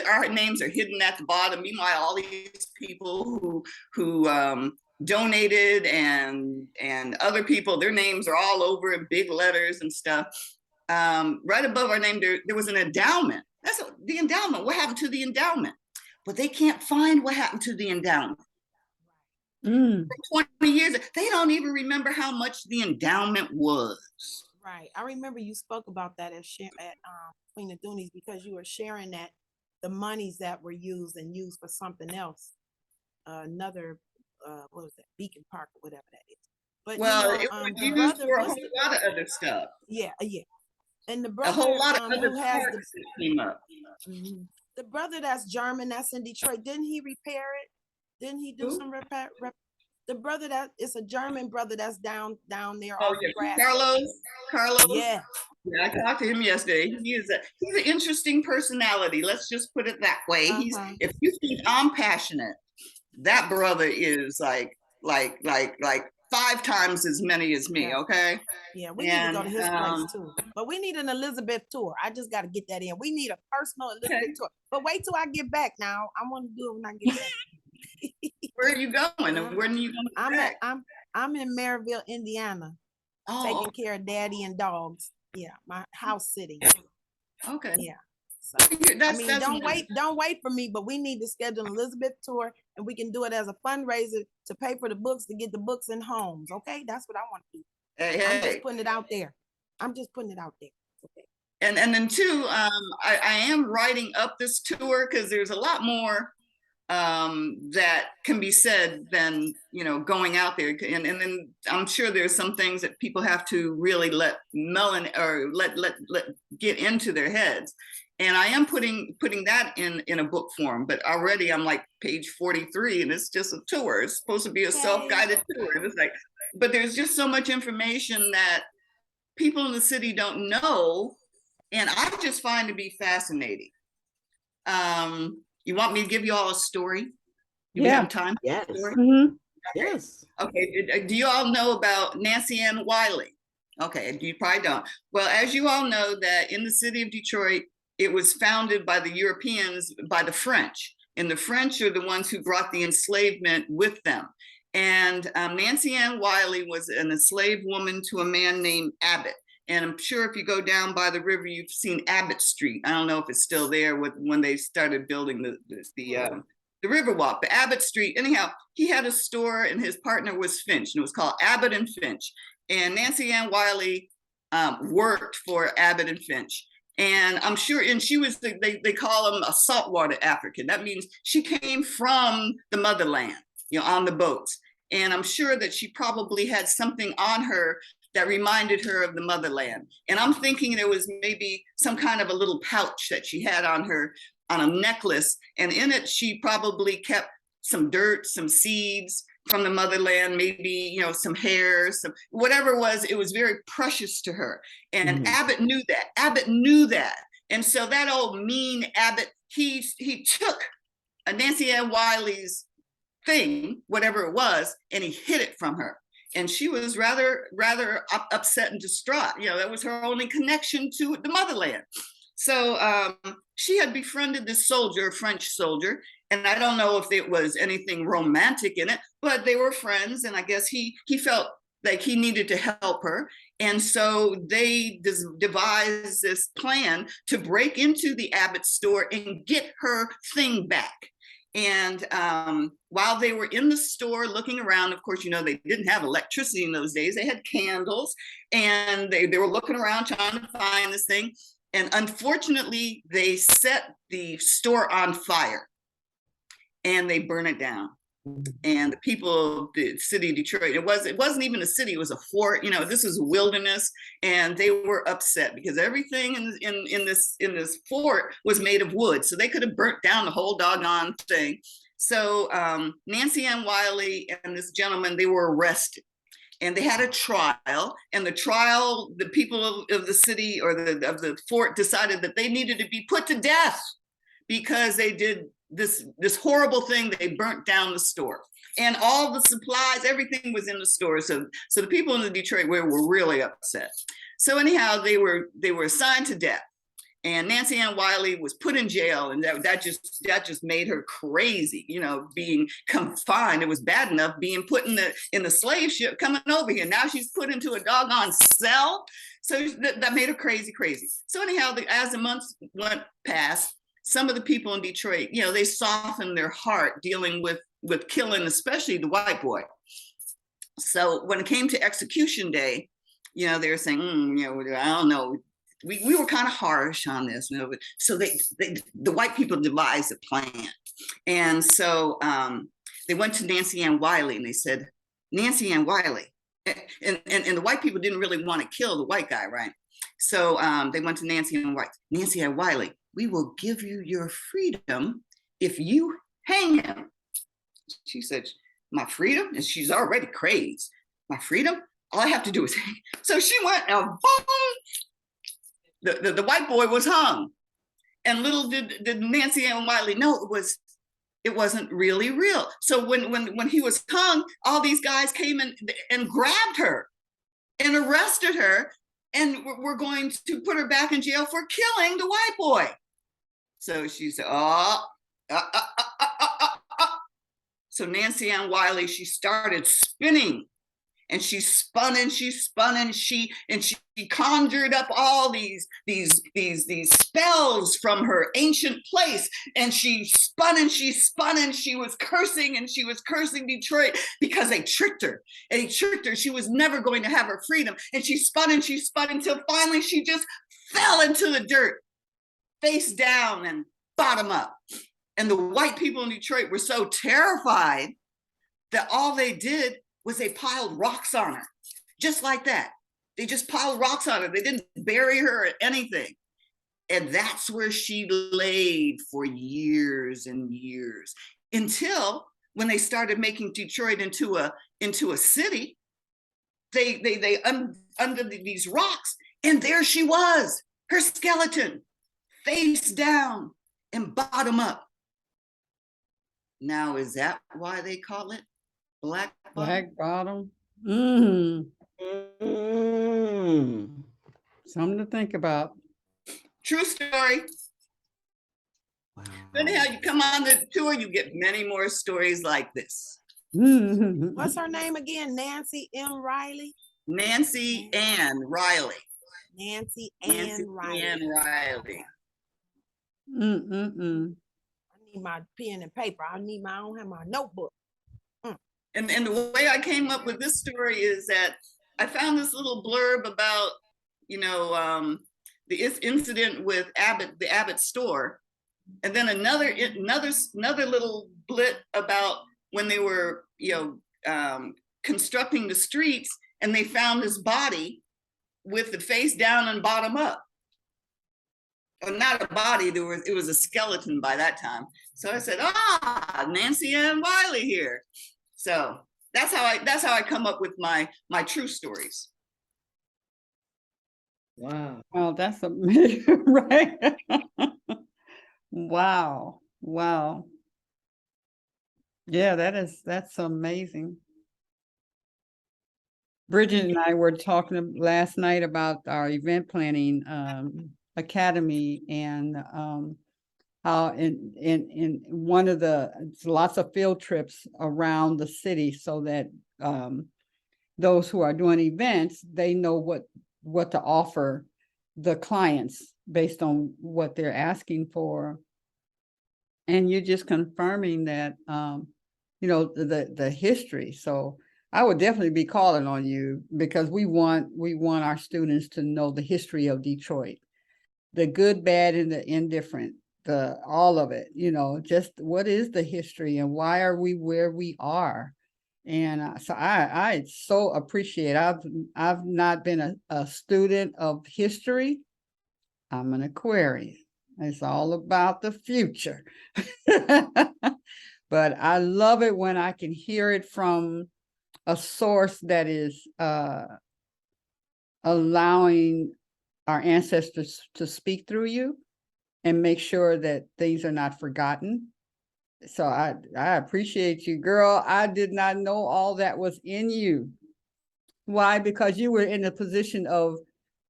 our names are hidden at the bottom. Meanwhile, all these people who donated and other people, their names are all over in big letters and stuff. Right above our name, there was an endowment. That's the endowment. What happened to the endowment? But they can't find what happened to the endowment. For 20 years, they don't even remember how much the endowment was. Right. I remember you spoke about that at Queen Aduni's, because you were sharing that the monies that were used for something else, another what was that, Beacon Park or whatever that is. But it was used for a whole lot of other stuff. Yeah. And the brother, a whole lot of other who has parts that came up. The brother that's German, that's in Detroit, didn't he repair it? Didn't he do some repair? The brother that is a German brother that's down there. Oh yeah, Carlos. Yeah. I talked to him yesterday. He's an interesting personality. Let's just put it that way. If you think I'm passionate, that brother is like 5 times as many as me. Okay. Yeah, we need to go to his place too. But we need an Elizabeth tour. I just got to get that in. We need a personal Elizabeth tour. But wait till I get back now. I want to do it when I get back. Where are you going? And when are you going back? I'm in Maryville, Indiana, taking care of daddy and dogs. Yeah, my house sitting. Okay. Yeah. So, don't wait for me, but we need to schedule an Elizabeth tour, and we can do it as a fundraiser to pay for the books, to get the books in homes. Okay, that's what I want to do. I'm just putting it out there. Okay. And then too, I am writing up this tour because there's a lot more that can be said than going out there, and then I'm sure there's some things that people have to really let get into their heads. And I am putting that in a book form, but already I'm like page 43, and it's just a tour. It's supposed to be a self-guided tour. And it's like, but there's just so much information that people in the city don't know, and I just find to be fascinating. You want me to give you all a story? Do we have time? Yes. Mhm. Yes. Okay. Do you all know about Nancy Ann Wiley? Okay, you probably don't. Well, as you all know, that in the city of Detroit, it was founded by the Europeans, by the French. And the French are the ones who brought the enslavement with them. And Nancy Ann Wiley was an enslaved woman to a man named Abbott. And I'm sure if you go down by the river, you've seen Abbott Street. I don't know if it's still there when they started building the Riverwalk, but Abbott Street. Anyhow, he had a store, and his partner was Finch, and it was called Abbott and Finch. And Nancy Ann Wiley worked for Abbott and Finch. And I'm sure, and she was, they call them a saltwater African. That means she came from the motherland, on the boats. And I'm sure that she probably had something on her that reminded her of the motherland. And I'm thinking there was maybe some kind of a little pouch that she had on her, on a necklace. And in it, she probably kept some dirt, some seeds from the motherland, maybe, some hair, some whatever it was very precious to her. And Abbott knew that. Abbott knew that. And so that old mean Abbott, he took Nancy Ann Wiley's thing, whatever it was, and he hid it from her. And she was rather upset and distraught. That was her only connection to the motherland. So she had befriended this soldier, a French soldier, and I don't know if it was anything romantic in it, but they were friends, and I guess he felt like he needed to help her. And so they devised this plan to break into the Abbott store and get her thing back. And while they were in the store looking around, of course, they didn't have electricity in those days. They had candles, and they were looking around trying to find this thing. And unfortunately, they set the store on fire and they burn it down. And the people of the city of Detroit, it wasn't even a city, it was a fort. This was a wilderness, and they were upset because everything in this fort was made of wood. So they could have burnt down the whole doggone thing. So Nancy Ann Wiley and this gentleman, they were arrested. And they had a trial, and the people of the city or of the fort decided that they needed to be put to death because they did this horrible thing. They burnt down the store, and all the supplies, everything was in the store. So the people in the Detroit were really upset. So anyhow, they were assigned to death. And Nancy Ann Wiley was put in jail, and that just made her crazy, being confined. It was bad enough being put in the slave ship coming over here. Now she's put into a doggone cell. So that made her crazy. So anyhow, as the months went past, some of the people in Detroit, they softened their heart dealing with killing, especially the white boy. So when it came to execution day, they were saying, I don't know. We were kind of harsh on this, so the white people devised a plan. And so they went to Nancy Ann Wiley and they said, Nancy Ann Wiley, and the white people didn't really want to kill the white guy, right? So they went to Nancy Ann Wiley, we will give you your freedom if you hang him. She said, my freedom? And she's already crazed. My freedom? All I have to do is hang. So she went and boom, the white boy was hung. And little did Nancy Ann Wiley know it wasn't really real. So when he was hung, all these guys came and grabbed her and arrested her, and we're going to put her back in jail for killing the white boy. So she said, So Nancy Ann Wiley, she started spinning. And she spun and she conjured up all these spells from her ancient place. And she spun and she was cursing Detroit because they tricked her. She was never going to have her freedom. And she spun until finally she just fell into the dirt, face down and bottom up. And the white people in Detroit were so terrified that all they did was they piled rocks on her, just like that. They just piled rocks on her. They didn't bury her or anything. And that's where she laid for years and years, until when they started making Detroit into a city, they under these rocks, and there she was, her skeleton, face down and bottom up. Now, is that why they call it Black Bottom? Black Bottom. Mm. Something to think about. True story. Wow. Anyhow, you come on the tour, you get many more stories like this. What's her name again? Nancy M. Riley? Nancy Ann Riley. Nancy Ann Riley. Mm. I need my pen and paper. I don't have my notebook. And the way I came up with this story is that I found this little blurb about, the incident with the Abbott store. And then another little blit about when they were, constructing the streets, and they found this body with the face down and bottom up. Well, not a body, it was a skeleton by that time. So I said, Nancy Ann Wiley here. So that's how I come up with my true stories. Wow. Well, that's amazing, right? Wow. Yeah, that's amazing. Bridget and I were talking last night about our event planning academy, and how in one of lots of field trips around the city, so that those who are doing events, they know what to offer the clients based on what they're asking for. And you're just confirming that, the history. So I would definitely be calling on you, because we want our students to know the history of Detroit, the good, bad, and the indifferent, all of it, just what is the history and why are we where we are. And so I so appreciate, I've not been a student of history. I'm an Aquarian. It's all about the future. But I love it when I can hear it from a source that is allowing our ancestors to speak through you and make sure that things are not forgotten. So I appreciate you, girl. I did not know all that was in you. Why? Because you were in the position of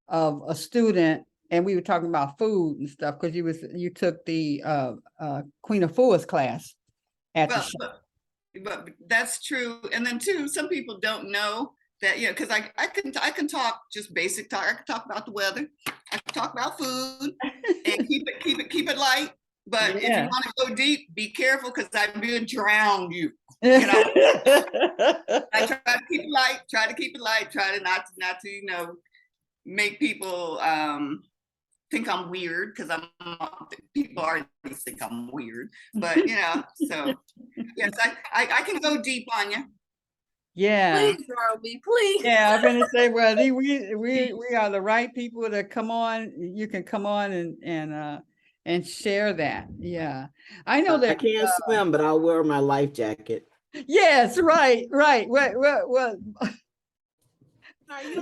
a student, and we were talking about food and stuff, because you took the Queen of Foods class at the show. But that's true. And then too, some people don't know that, because I can talk just basic talk. I can talk about the weather. I can talk about food and keep it light. But if you want to go deep, be careful, because I will drown you. I try to keep it light. Try to not to make people think I'm weird, because people already think I'm weird. But so yes, I can go deep on you. Yeah. Please, Roby, please. Yeah, I'm gonna say, well, we are the right people to come on. You can come on and share that. Yeah, I know that I can't swim, but I'll wear my life jacket. Yes, right. What?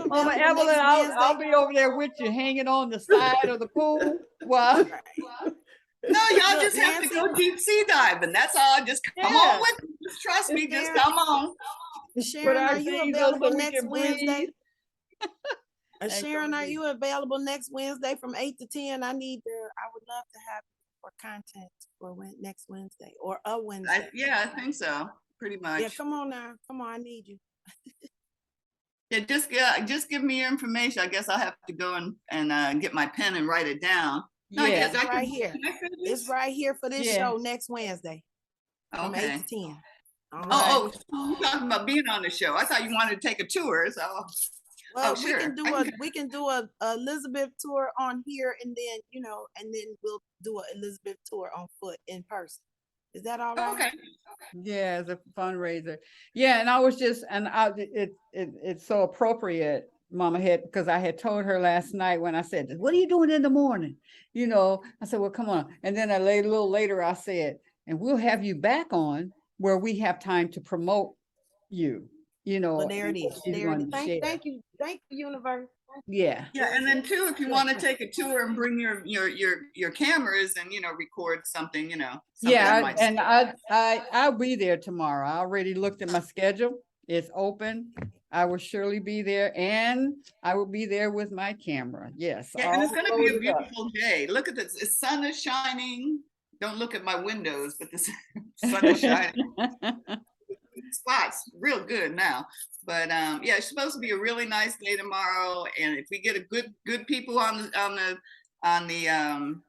Mama Evelyn, I'll be over there with you, hanging on the side of the pool. What? No, y'all just have to go deep sea diving. That's all. Just come on with me. Just trust me. Just come on. Sharon, are you available next Wednesday? Sharon, are you available next Wednesday from 8 to 10? I would love to have for content for next Wednesday or a Wednesday. I think so. Pretty much. Yeah, come on now. Come on, I need you. Just give me your information. I guess I'll have to go and get my pen and write it down. No, Yeah, it's right here. It's right here for this show next Wednesday from 8 to 10. You're talking about being on the show. I thought you wanted to take a tour. So, well, sure. we can do a Elizabeth tour on here, and then and then we'll do an Elizabeth tour on foot in person. Is that all right? Okay. Yeah, as a fundraiser. Yeah, and I was just, it's so appropriate Mama had, because I had told her last night when I said, what are you doing in the morning? You know, I said, well, come on. And then a little later I said, and we'll have you back on where we have time to promote you, you know. Well, there and it what is. she's There it going is. to Thank share. you. Thank you, universe. Yeah. Yeah, and then too, if you want to take a tour and bring your cameras and record something, something Yeah, you might and I'll be there tomorrow. I already looked at my schedule. It's open. I will surely be there, and I will be there with my camera. Yes, Yeah, and it's all going to be a loaded up. beautiful day. Look at this. The sun is shining. Don't look at my windows, but the sun is shining. Spots real good now. But yeah, it's supposed to be a really nice day tomorrow. And if we get a good people on the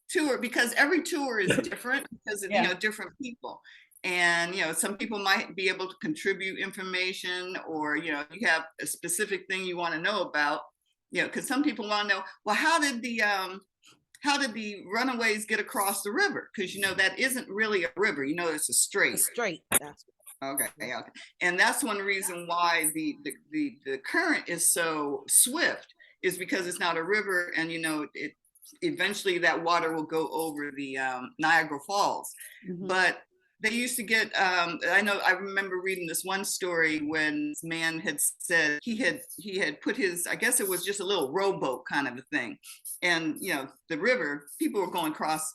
tour, because every tour is different because of Yeah. different people. And some people might be able to contribute information, or you have a specific thing you want to know about. Because some people want to know, well, how did the runaways get across the river? Because that isn't really a river. It's a strait. It's straight. That's Okay. And that's one reason why the current is so swift, is because it's not a river, and it eventually that water will go over the Niagara Falls. Mhm. But they used to get I remember reading this one story when this man had said he had put his, I guess it was just a little rowboat kind of a thing, and the river, people were going across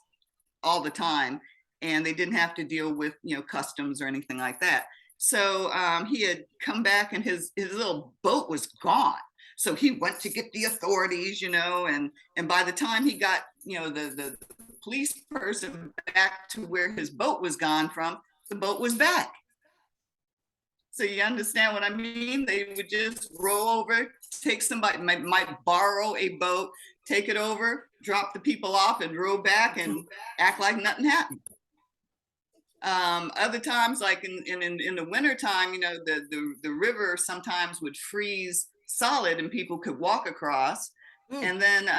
all the time, and they didn't have to deal with customs or anything like that. So he had come back, and his little boat was gone. So he went to get the authorities, and by the time he got the police person back to where his boat was gone from, the boat was back. So you understand what I mean? They would just roll over, take somebody, might borrow a boat, take it over, drop the people off, and row back and act like nothing happened. Other times, like in the winter time, the river sometimes would freeze solid and people could walk across. And then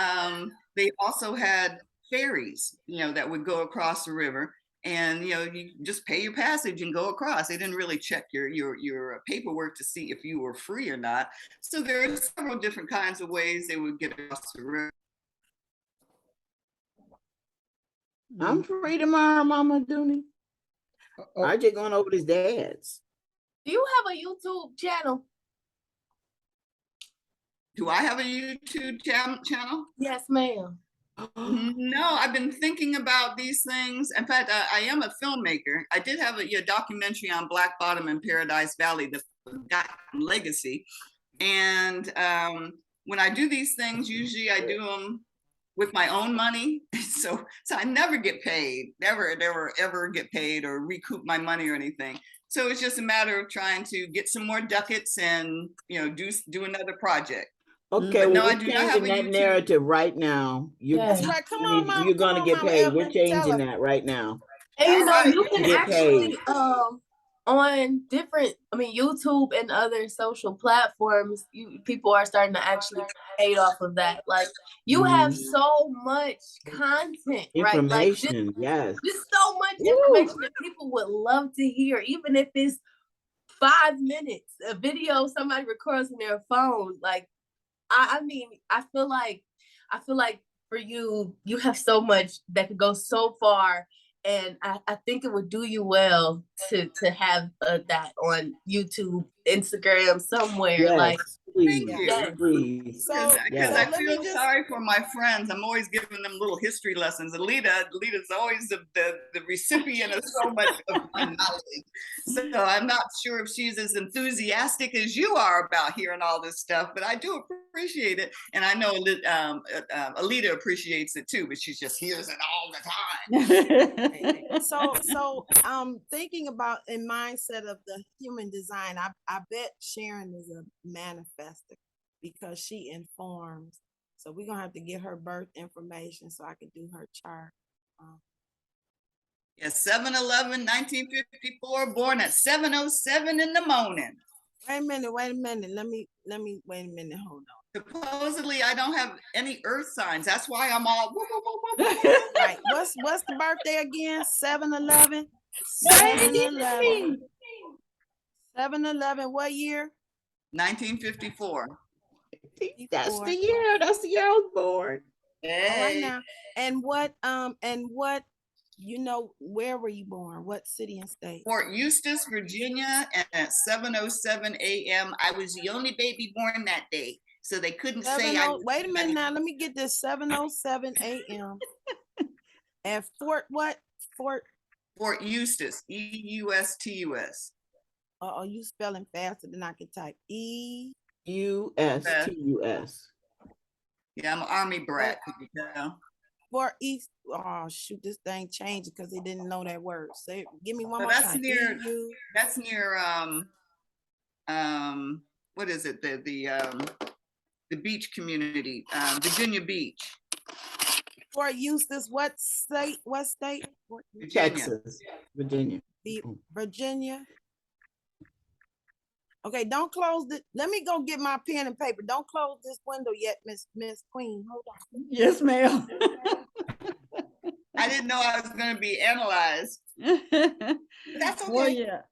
they also had ferries, that would go across the river, and you just pay your passage and go across. They didn't really check your paperwork to see if you were free or not. So there are several different kinds of ways they would get across the river. I'm free tomorrow, Mama Aduni. I just going over this dad's. Do you have a YouTube channel? Do I have a YouTube channel? Yes, ma'am. No, I've been thinking about these things. In fact, I am a filmmaker. I did have a documentary on Black Bottom and Paradise Valley, the Forgotten Legacy. And when I do these things, usually I do them with my own money. So I never get paid, never ever get paid or recoup my money or anything. So it's just a matter of trying to get some more ducats and do another project. Okay, well, we're changing that narrative right now. That's right. Come on, Mama. You're gonna get paid. We're changing that right now. And you can actually on different, YouTube and other social platforms, people are starting to actually paid off of that. Like you have so much content, Information, right? Like yes. Just so much information that people would love to hear, even if it's 5 minutes, a video somebody records on their phone. Like, I feel like for you have so much that could go so far. And I think it would do you well to have that on YouTube, Instagram, somewhere. Yes, Like, thank you. Yes. Please. Because I feel sorry for my friends. I'm always giving them little history lessons. Alita's always the recipient of so much of my knowledge. So I'm not sure if she's as enthusiastic as you are about hearing all this stuff, but I do appreciate it. And I know Alita appreciates it too, but she just hears it all the time. So thinking about in mindset of the human design, I bet Sharon is a manifester because she informs. So we're gonna have to get her birth information so I can do her chart. Yes, 7/11, 1954, born at 7:07 in the morning. Wait a minute. Let me wait a minute. Hold on. Supposedly, I don't have any earth signs. That's why I'm all whoop, whoop, whoop, whoop. Right. What's the birthday again? 7/11. 7/11. 7/11. What year? 1954. That's 54. the year. That's the year I was born. All right Hey, now. And what, you know, where were you born? What city and state? Fort Eustis, Virginia, and at 7:07 a.m. I was the only baby born that day, so they couldn't say I was. Wait a minute now. Let me get this. 7:07 a.m. at Fort what? Fort. Fort Eustis, Eustus. Oh, you spelling faster than I can type. E. USTUS. Yeah, I'm an Army brat. You know? Fort East. Oh shoot, this thing changed because they didn't know that word. Say, give me one So more that's time. near. EU. That's near. What is it? The beach community, Virginia Beach, Fort Eustis. What state? What state? Virginia. Texas, Virginia. Virginia. Okay, don't close it. Let me go get my pen and paper. Don't close this window yet, Miss Queen. Hold on. Yes, ma'am. I didn't know I was going to be analyzed. That's okay. Well, yeah.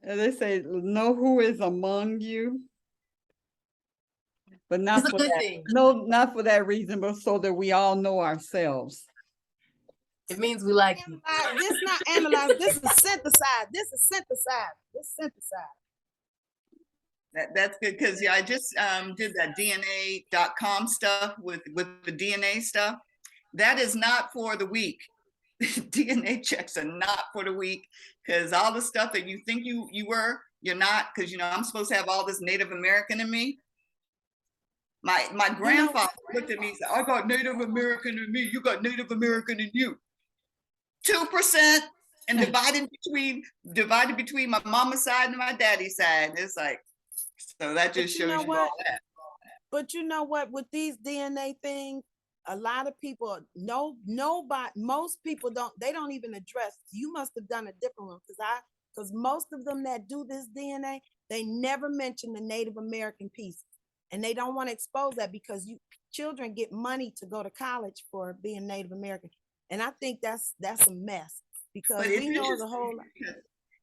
They say, know who is among you, but not It's a for good that. thing. No, not for that reason, but so that we all know ourselves. It means we like you. This not analyze. This is synthesize. This is synthesize. This synthesize. That's good because yeah, I just did that DNA.com stuff with the DNA stuff. That is not for the weak. DNA checks are not for the weak because all the stuff that you think you were, you're not, because you know I'm supposed to have all this Native American in me. My grandfather looked at me and said, I got Native American in me, you got Native American in you. 2% and divided between my mama's side and my daddy's side. It's like, so that just shows you all that. But you know what? With these DNA things, a lot of people, most people don't even address. You must have done a different one because most of them that do this DNA, they never mention the Native American piece. And they don't want to expose that because children get money to go to college for being Native American. And I think that's a mess because we know the whole.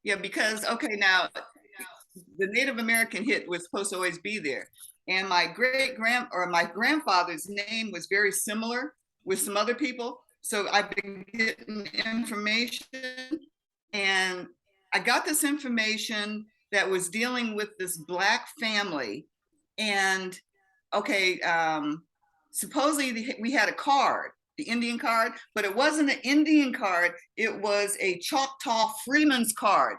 Yeah, because okay, now the Native American hit was supposed to always be there, and my grandfather's name was very similar with some other people. So I've been getting information, and I got this information that was dealing with this Black family, and okay, supposedly we had a card, the Indian card, but it wasn't an Indian card. It was a Choctaw Freeman's card.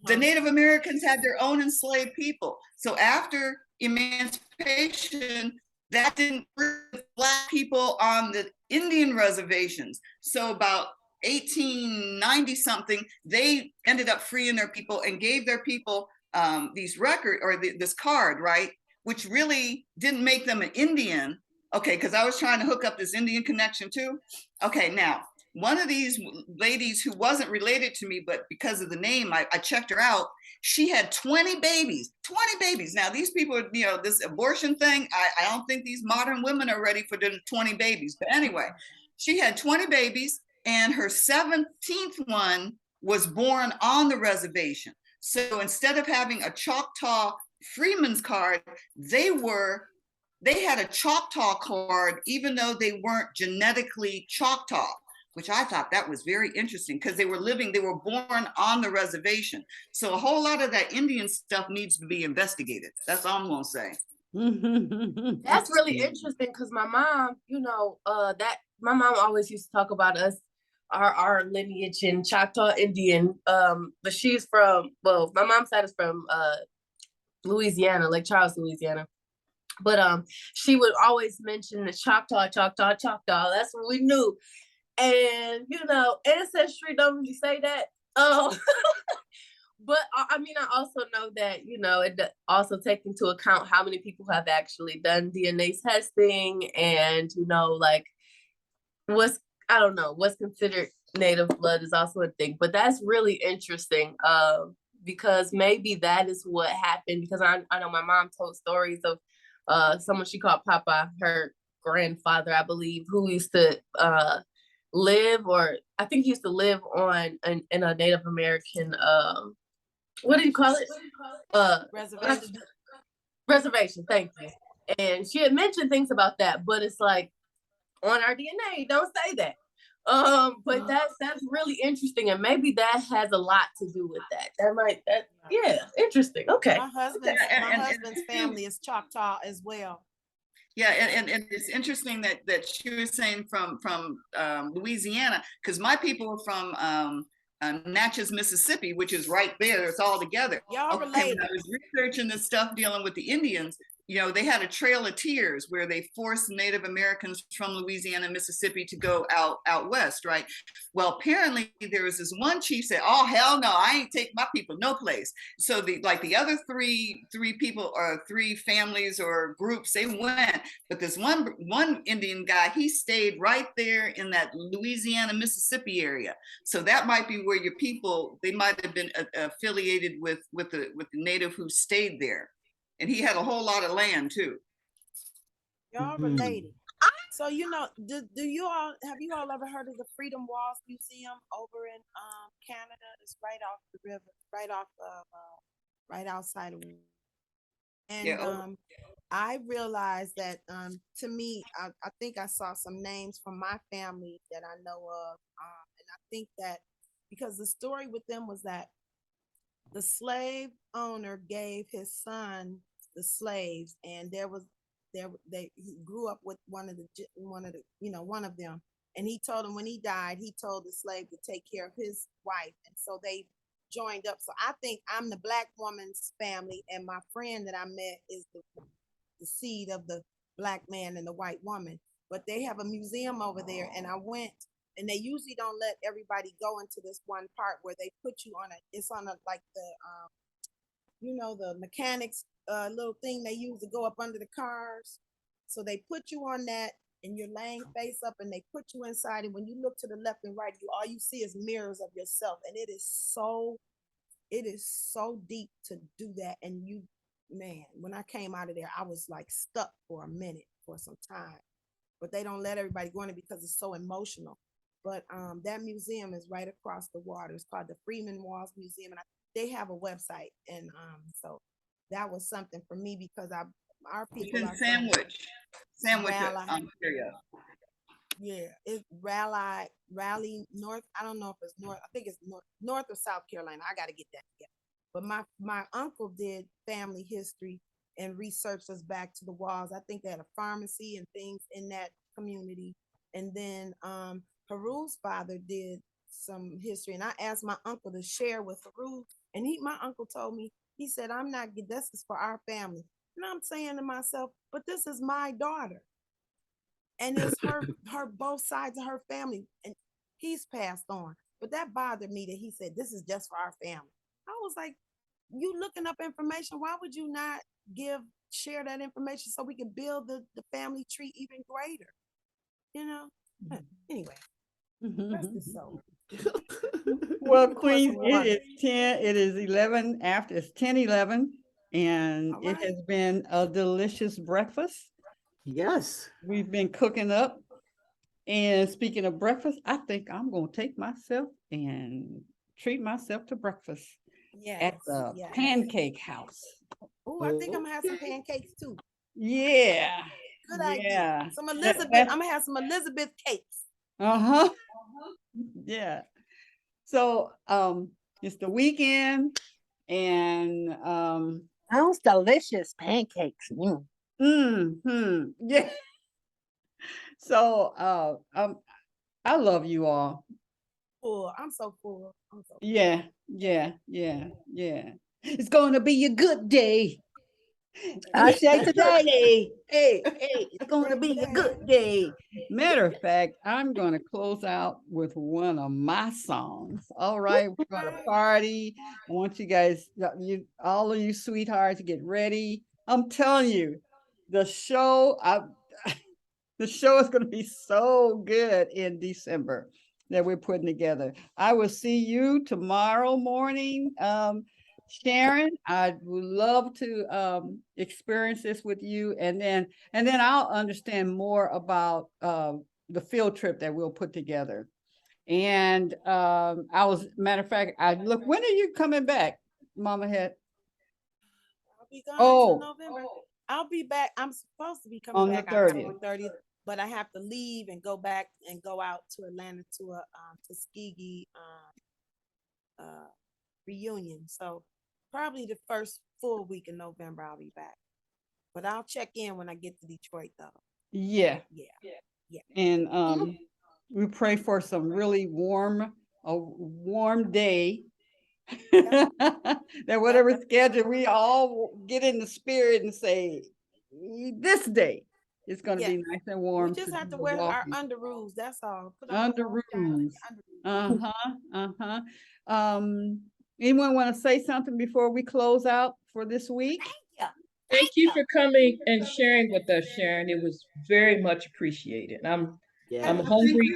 The Native Americans had their own enslaved people. So after emancipation, that didn't bring Black people on the Indian reservations. So about 1890 something, they ended up freeing their people and gave their people these record or this card, right? Which really didn't make them an Indian. Okay, because I was trying to hook up this Indian connection too. Okay, now, one of these ladies who wasn't related to me, but because of the name, I checked her out. She had 20 babies, 20 babies. Now, these people, you know, this abortion thing, I don't think these modern women are ready for the 20 babies. But anyway, she had 20 babies and her 17th one was born on the reservation. So instead of having a Choctaw Freeman's card, they had a Choctaw card, even though they weren't genetically Choctaw, which I thought that was very interesting because they were born on the reservation. So a whole lot of that Indian stuff needs to be investigated. That's all I'm gonna say. That's really interesting because my mom, you know, my mom always used to talk about us, our lineage in Choctaw Indian, but she's from, well, my mom's side is from Louisiana, Lake Charles, Louisiana. But she would always mention the Choctaw. That's what we knew. And you know, ancestry don't really say that. But I mean, I also know that, you know, it also takes into account how many people have actually done DNA testing and, you know, like what's considered native blood is also a thing. But that's really interesting because maybe that is what happened, because I know my mom told stories of someone she called Papa, her grandfather, I believe, who used to live, or I think he used to live in a Native American, what do you call it? Reservation. Reservation, thank you. And she had mentioned things about that, but it's like on our DNA, don't say that. But that's really interesting, and maybe that has a lot to do with that. Yeah, interesting. Okay. My husband's family is Choctaw as well. Yeah, and it's interesting that she was saying from Louisiana, because my people are from Natchez, Mississippi, which is right there. It's all together. Y'all Okay, related. when I was researching this stuff dealing with the Indians, you know, they had a Trail of Tears where they forced Native Americans from Louisiana, Mississippi to go out west, right? Well, apparently there was this one chief said, "Oh hell no, I ain't take my people no place." So the other three people or three families or groups, they went, but this one Indian guy, he stayed right there in that Louisiana, Mississippi area. So that might be where your people, they might have been affiliated with the native who stayed there. And he had a whole lot of land too. Y'all related. So you know, do you all have you all ever heard of the Freedom Walls Museum over in Canada? It's right off the river, right off of right outside of. And Yeah. I realized that to me, I think I saw some names from my family that I know of, and I think that because the story with them was that the slave owner gave his son the slaves, and he grew up with one of them, and he told him when he died, he told the slave to take care of his wife, and so they joined up. So I think I'm the black woman's family, and my friend that I met is the seed of the black man and the white woman. But they have a museum over there, and I went, and they usually don't let everybody go into this one part where they put you on it's on like the mechanics little thing they use to go up under the cars. So they put you on that, and you're laying face up, and they put you inside, and when you look to the left and right, all you see is mirrors of yourself, and it is so deep to do that. And man, when I came out of there, I was like stuck for a minute, for some time, but they don't let everybody go in it because it's so emotional. But that museum is right across the water. It's called the Freeman Walls Museum, and they have a website. And so that was something for me because our people it's in are Sandwich, Ontario. Yeah, it's Raleigh North. I don't know if it's north. I think it's north or South Carolina. I got to get that together. But my uncle did family history and researched us back to the walls. I think they had a pharmacy and things in that community. And then Haru's father did some history, and I asked my uncle to share with Haru, and my uncle told me, he said, "I'm not. This is for our family." And I'm saying to myself, "But this is my daughter, and it's her both sides of her family, and he's passed on." But that bothered me that he said this is just for our family. I was like, you looking up information, why would you not share that information so we can build the family tree even greater, anyway. Rest his soul. Well, Queen, it is 11 after, it's 10:11, and it has been a delicious breakfast. Yes. We've been cooking up. And speaking of breakfast, I think I'm going to take myself and treat myself to breakfast at the Pancake House. Oh, I think I'm going to have some pancakes too. Yeah. Good idea. Some Elizabeth, I'm going to have some Elizabeth cakes. Uh-huh. Yeah. So it's the weekend, and sounds delicious. Pancakes. Yeah. So I love you all. Full. I'm so full. Yeah. It's gonna be a good day. I say today, hey, it's gonna be a good day. Matter of fact, I'm gonna close out with one of my songs. All right, we're gonna party. I want you guys, all of you sweethearts, to get ready. I'm telling you, the show is gonna be so good in December that we're putting together. I will see you tomorrow morning. Sharon, I would love to experience this with you, and then I'll understand more about the field trip that we'll put together. And matter of fact, when are you coming back, Mama Het? I'll I'll be gone Oh. until November. I'll be back. I'm supposed to be coming On the back October 30th. 30th, but I have to leave and go back and go out to Atlanta to a Tuskegee reunion. So probably the first full week in November I'll be back. But I'll check in when I get to Detroit though. Yeah. Yeah. And we pray for some really a warm day. That whatever schedule we all get in the spirit and say, this day it's going to be nice and warm. We just have to wear our underoos. That's all. Put on Underoos. Anyone want to say something before we close out for this week? Thank you for coming and sharing with us, Sharon. It was very much appreciated. I'm hungry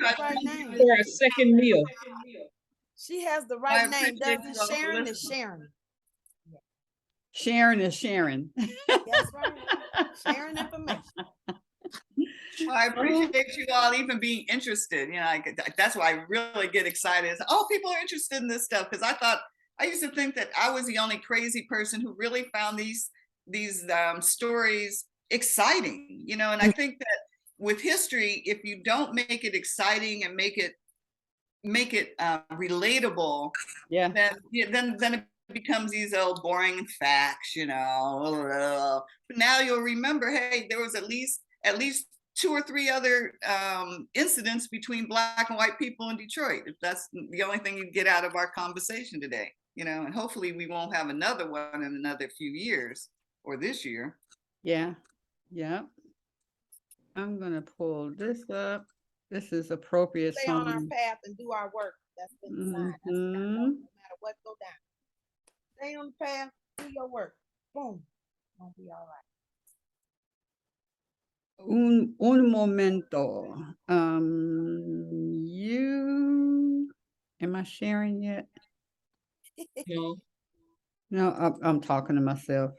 for a second meal. She has the right name, doesn't Sharon? Is Sharon. Sharon is Sharon. That's right. Sharing information. Well, I appreciate you all even being interested. You know, that's why I really get excited. Oh, people are interested in this stuff, because I used to think that I was the only crazy person who really found these stories exciting. You know, and I think that with history, if you don't make it exciting and make it relatable, then it becomes these old boring facts, you know. But now you'll remember, hey, there was at least 2 or 3 other incidents between Black and white people in Detroit. If that's the only thing you get out of our conversation today, you know, and hopefully we won't have another one in another few years or this year. Yeah. I'm gonna pull this up. This is appropriate. Stay on our path and do our work. That's been designed. No matter what go down. Stay on the path, do your work. Boom. Gonna be all right. Un momento. Am I sharing yet? No, I'm talking to myself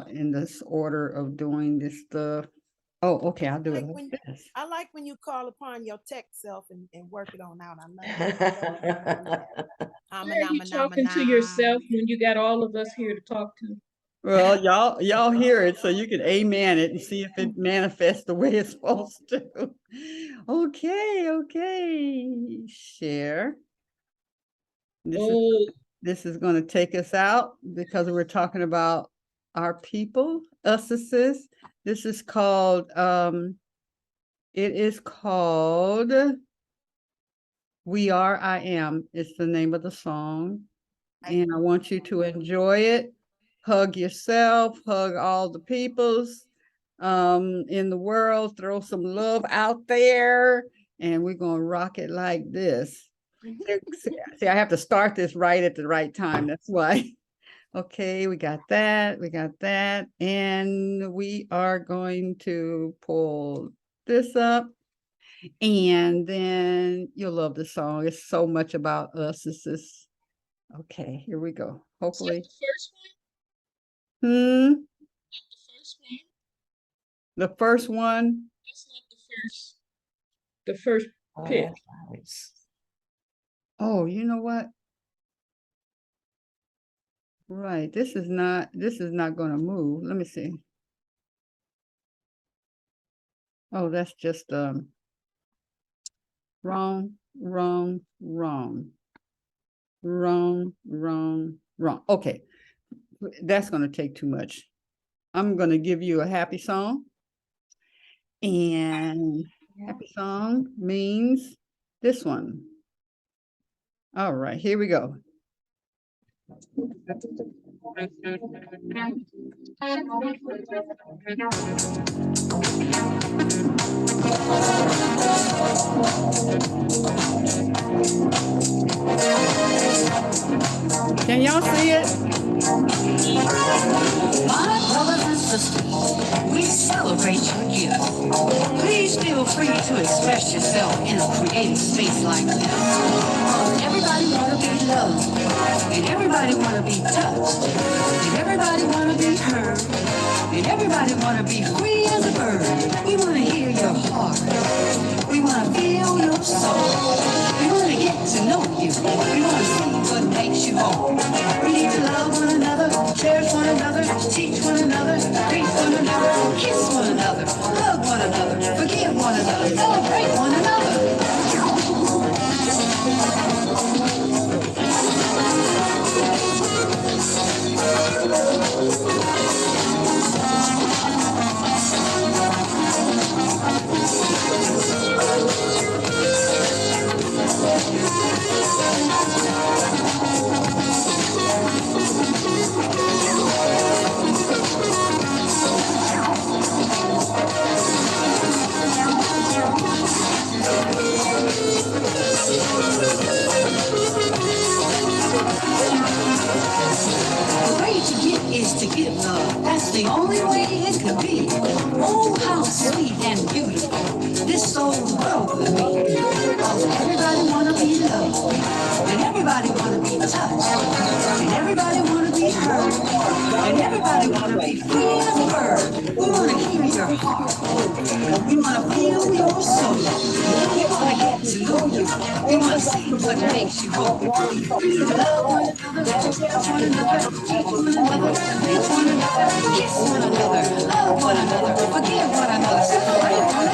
in this order of doing this stuff. Oh, okay, I'll do it like this. I like when you call upon your tech self and work it on out. I love it. Are you talking to yourself when you got all of us here to talk to? Well, y'all hear it, so you can amen it and see if it manifests the way it's supposed to. Okay. Share. This is going to take us out because we're talking about our people, us's. This is called, it is called We Are, I Am. It's the name of the song. And I want you to enjoy it. Hug yourself, hug all the peoples in the world, throw some love out there, and we're going to rock it like this. See, I have to start this right at the right time. That's why. Okay, we got that. And we are going to pull this up. And then you'll love the song. It's so much about us. It's just, okay, here we go. Hopefully. Is that the first one? The first one? That's not the first pick. Oh, you know what? Right. This is not going to move. Let me see. Oh, that's just wrong. Okay. That's going to take too much. I'm going to give you a happy song. And happy song means this one. All right, here we go. Can y'all see it? My brothers and sisters, we celebrate your gift. Please feel free to express yourself in a creative space like this. Everybody want to be loved, and everybody want to be touched, and everybody want to be heard, and everybody want to be free as a bird. We want to hear your heart. We want to feel your soul. We want to get get to know you. We want to see what makes you whole. We need to love one another, cherish one another, teach one another, greet one another, kiss one another, hug one another, forgive one another, celebrate one another. The way to get is to give love. That's the only way it could be. Oh, how sweet and beautiful this old world would be. Cause everybody wanna be loved, and everybody wanna be touched, and everybody wanna be heard, and everybody wanna be free as a bird. We wanna hear your heart. We wanna feel your soul. We wanna get to know you. We wanna see what makes you whole. We love one another, cherish one another, teach one another, reach one another, kiss one another, love one another, forgive one another, celebrate one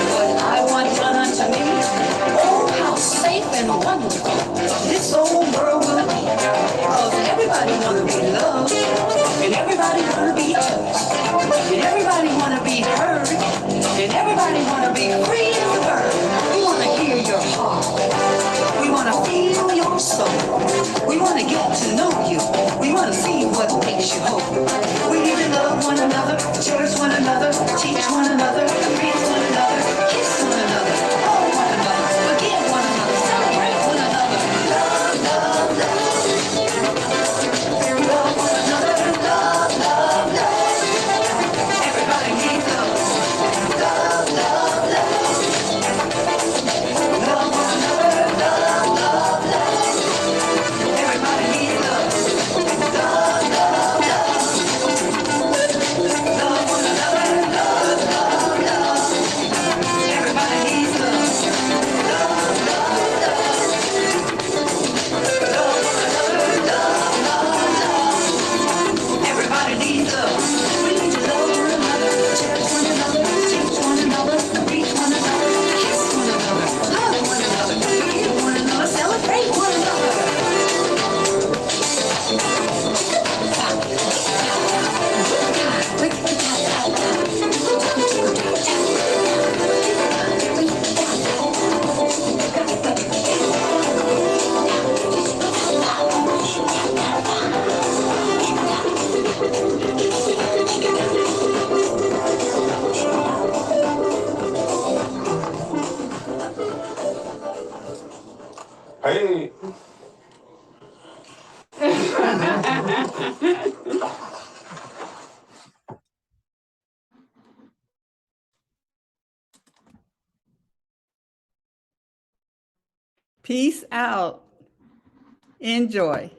what I want done unto me. Oh, how sweet and wonderful this old world would be. Cause everybody wanna be loved, and everybody wanna be touched, and everybody wanna be heard, and everybody wanna be free as a bird. We wanna hear your heart, we wanna feel your soul, we wanna get to know you, we wanna see what makes you whole. We need to love one another, cherish one another, teach one another, reach one another, kiss one another, love one another, forgive one another, celebrate one another. Peace out. Enjoy.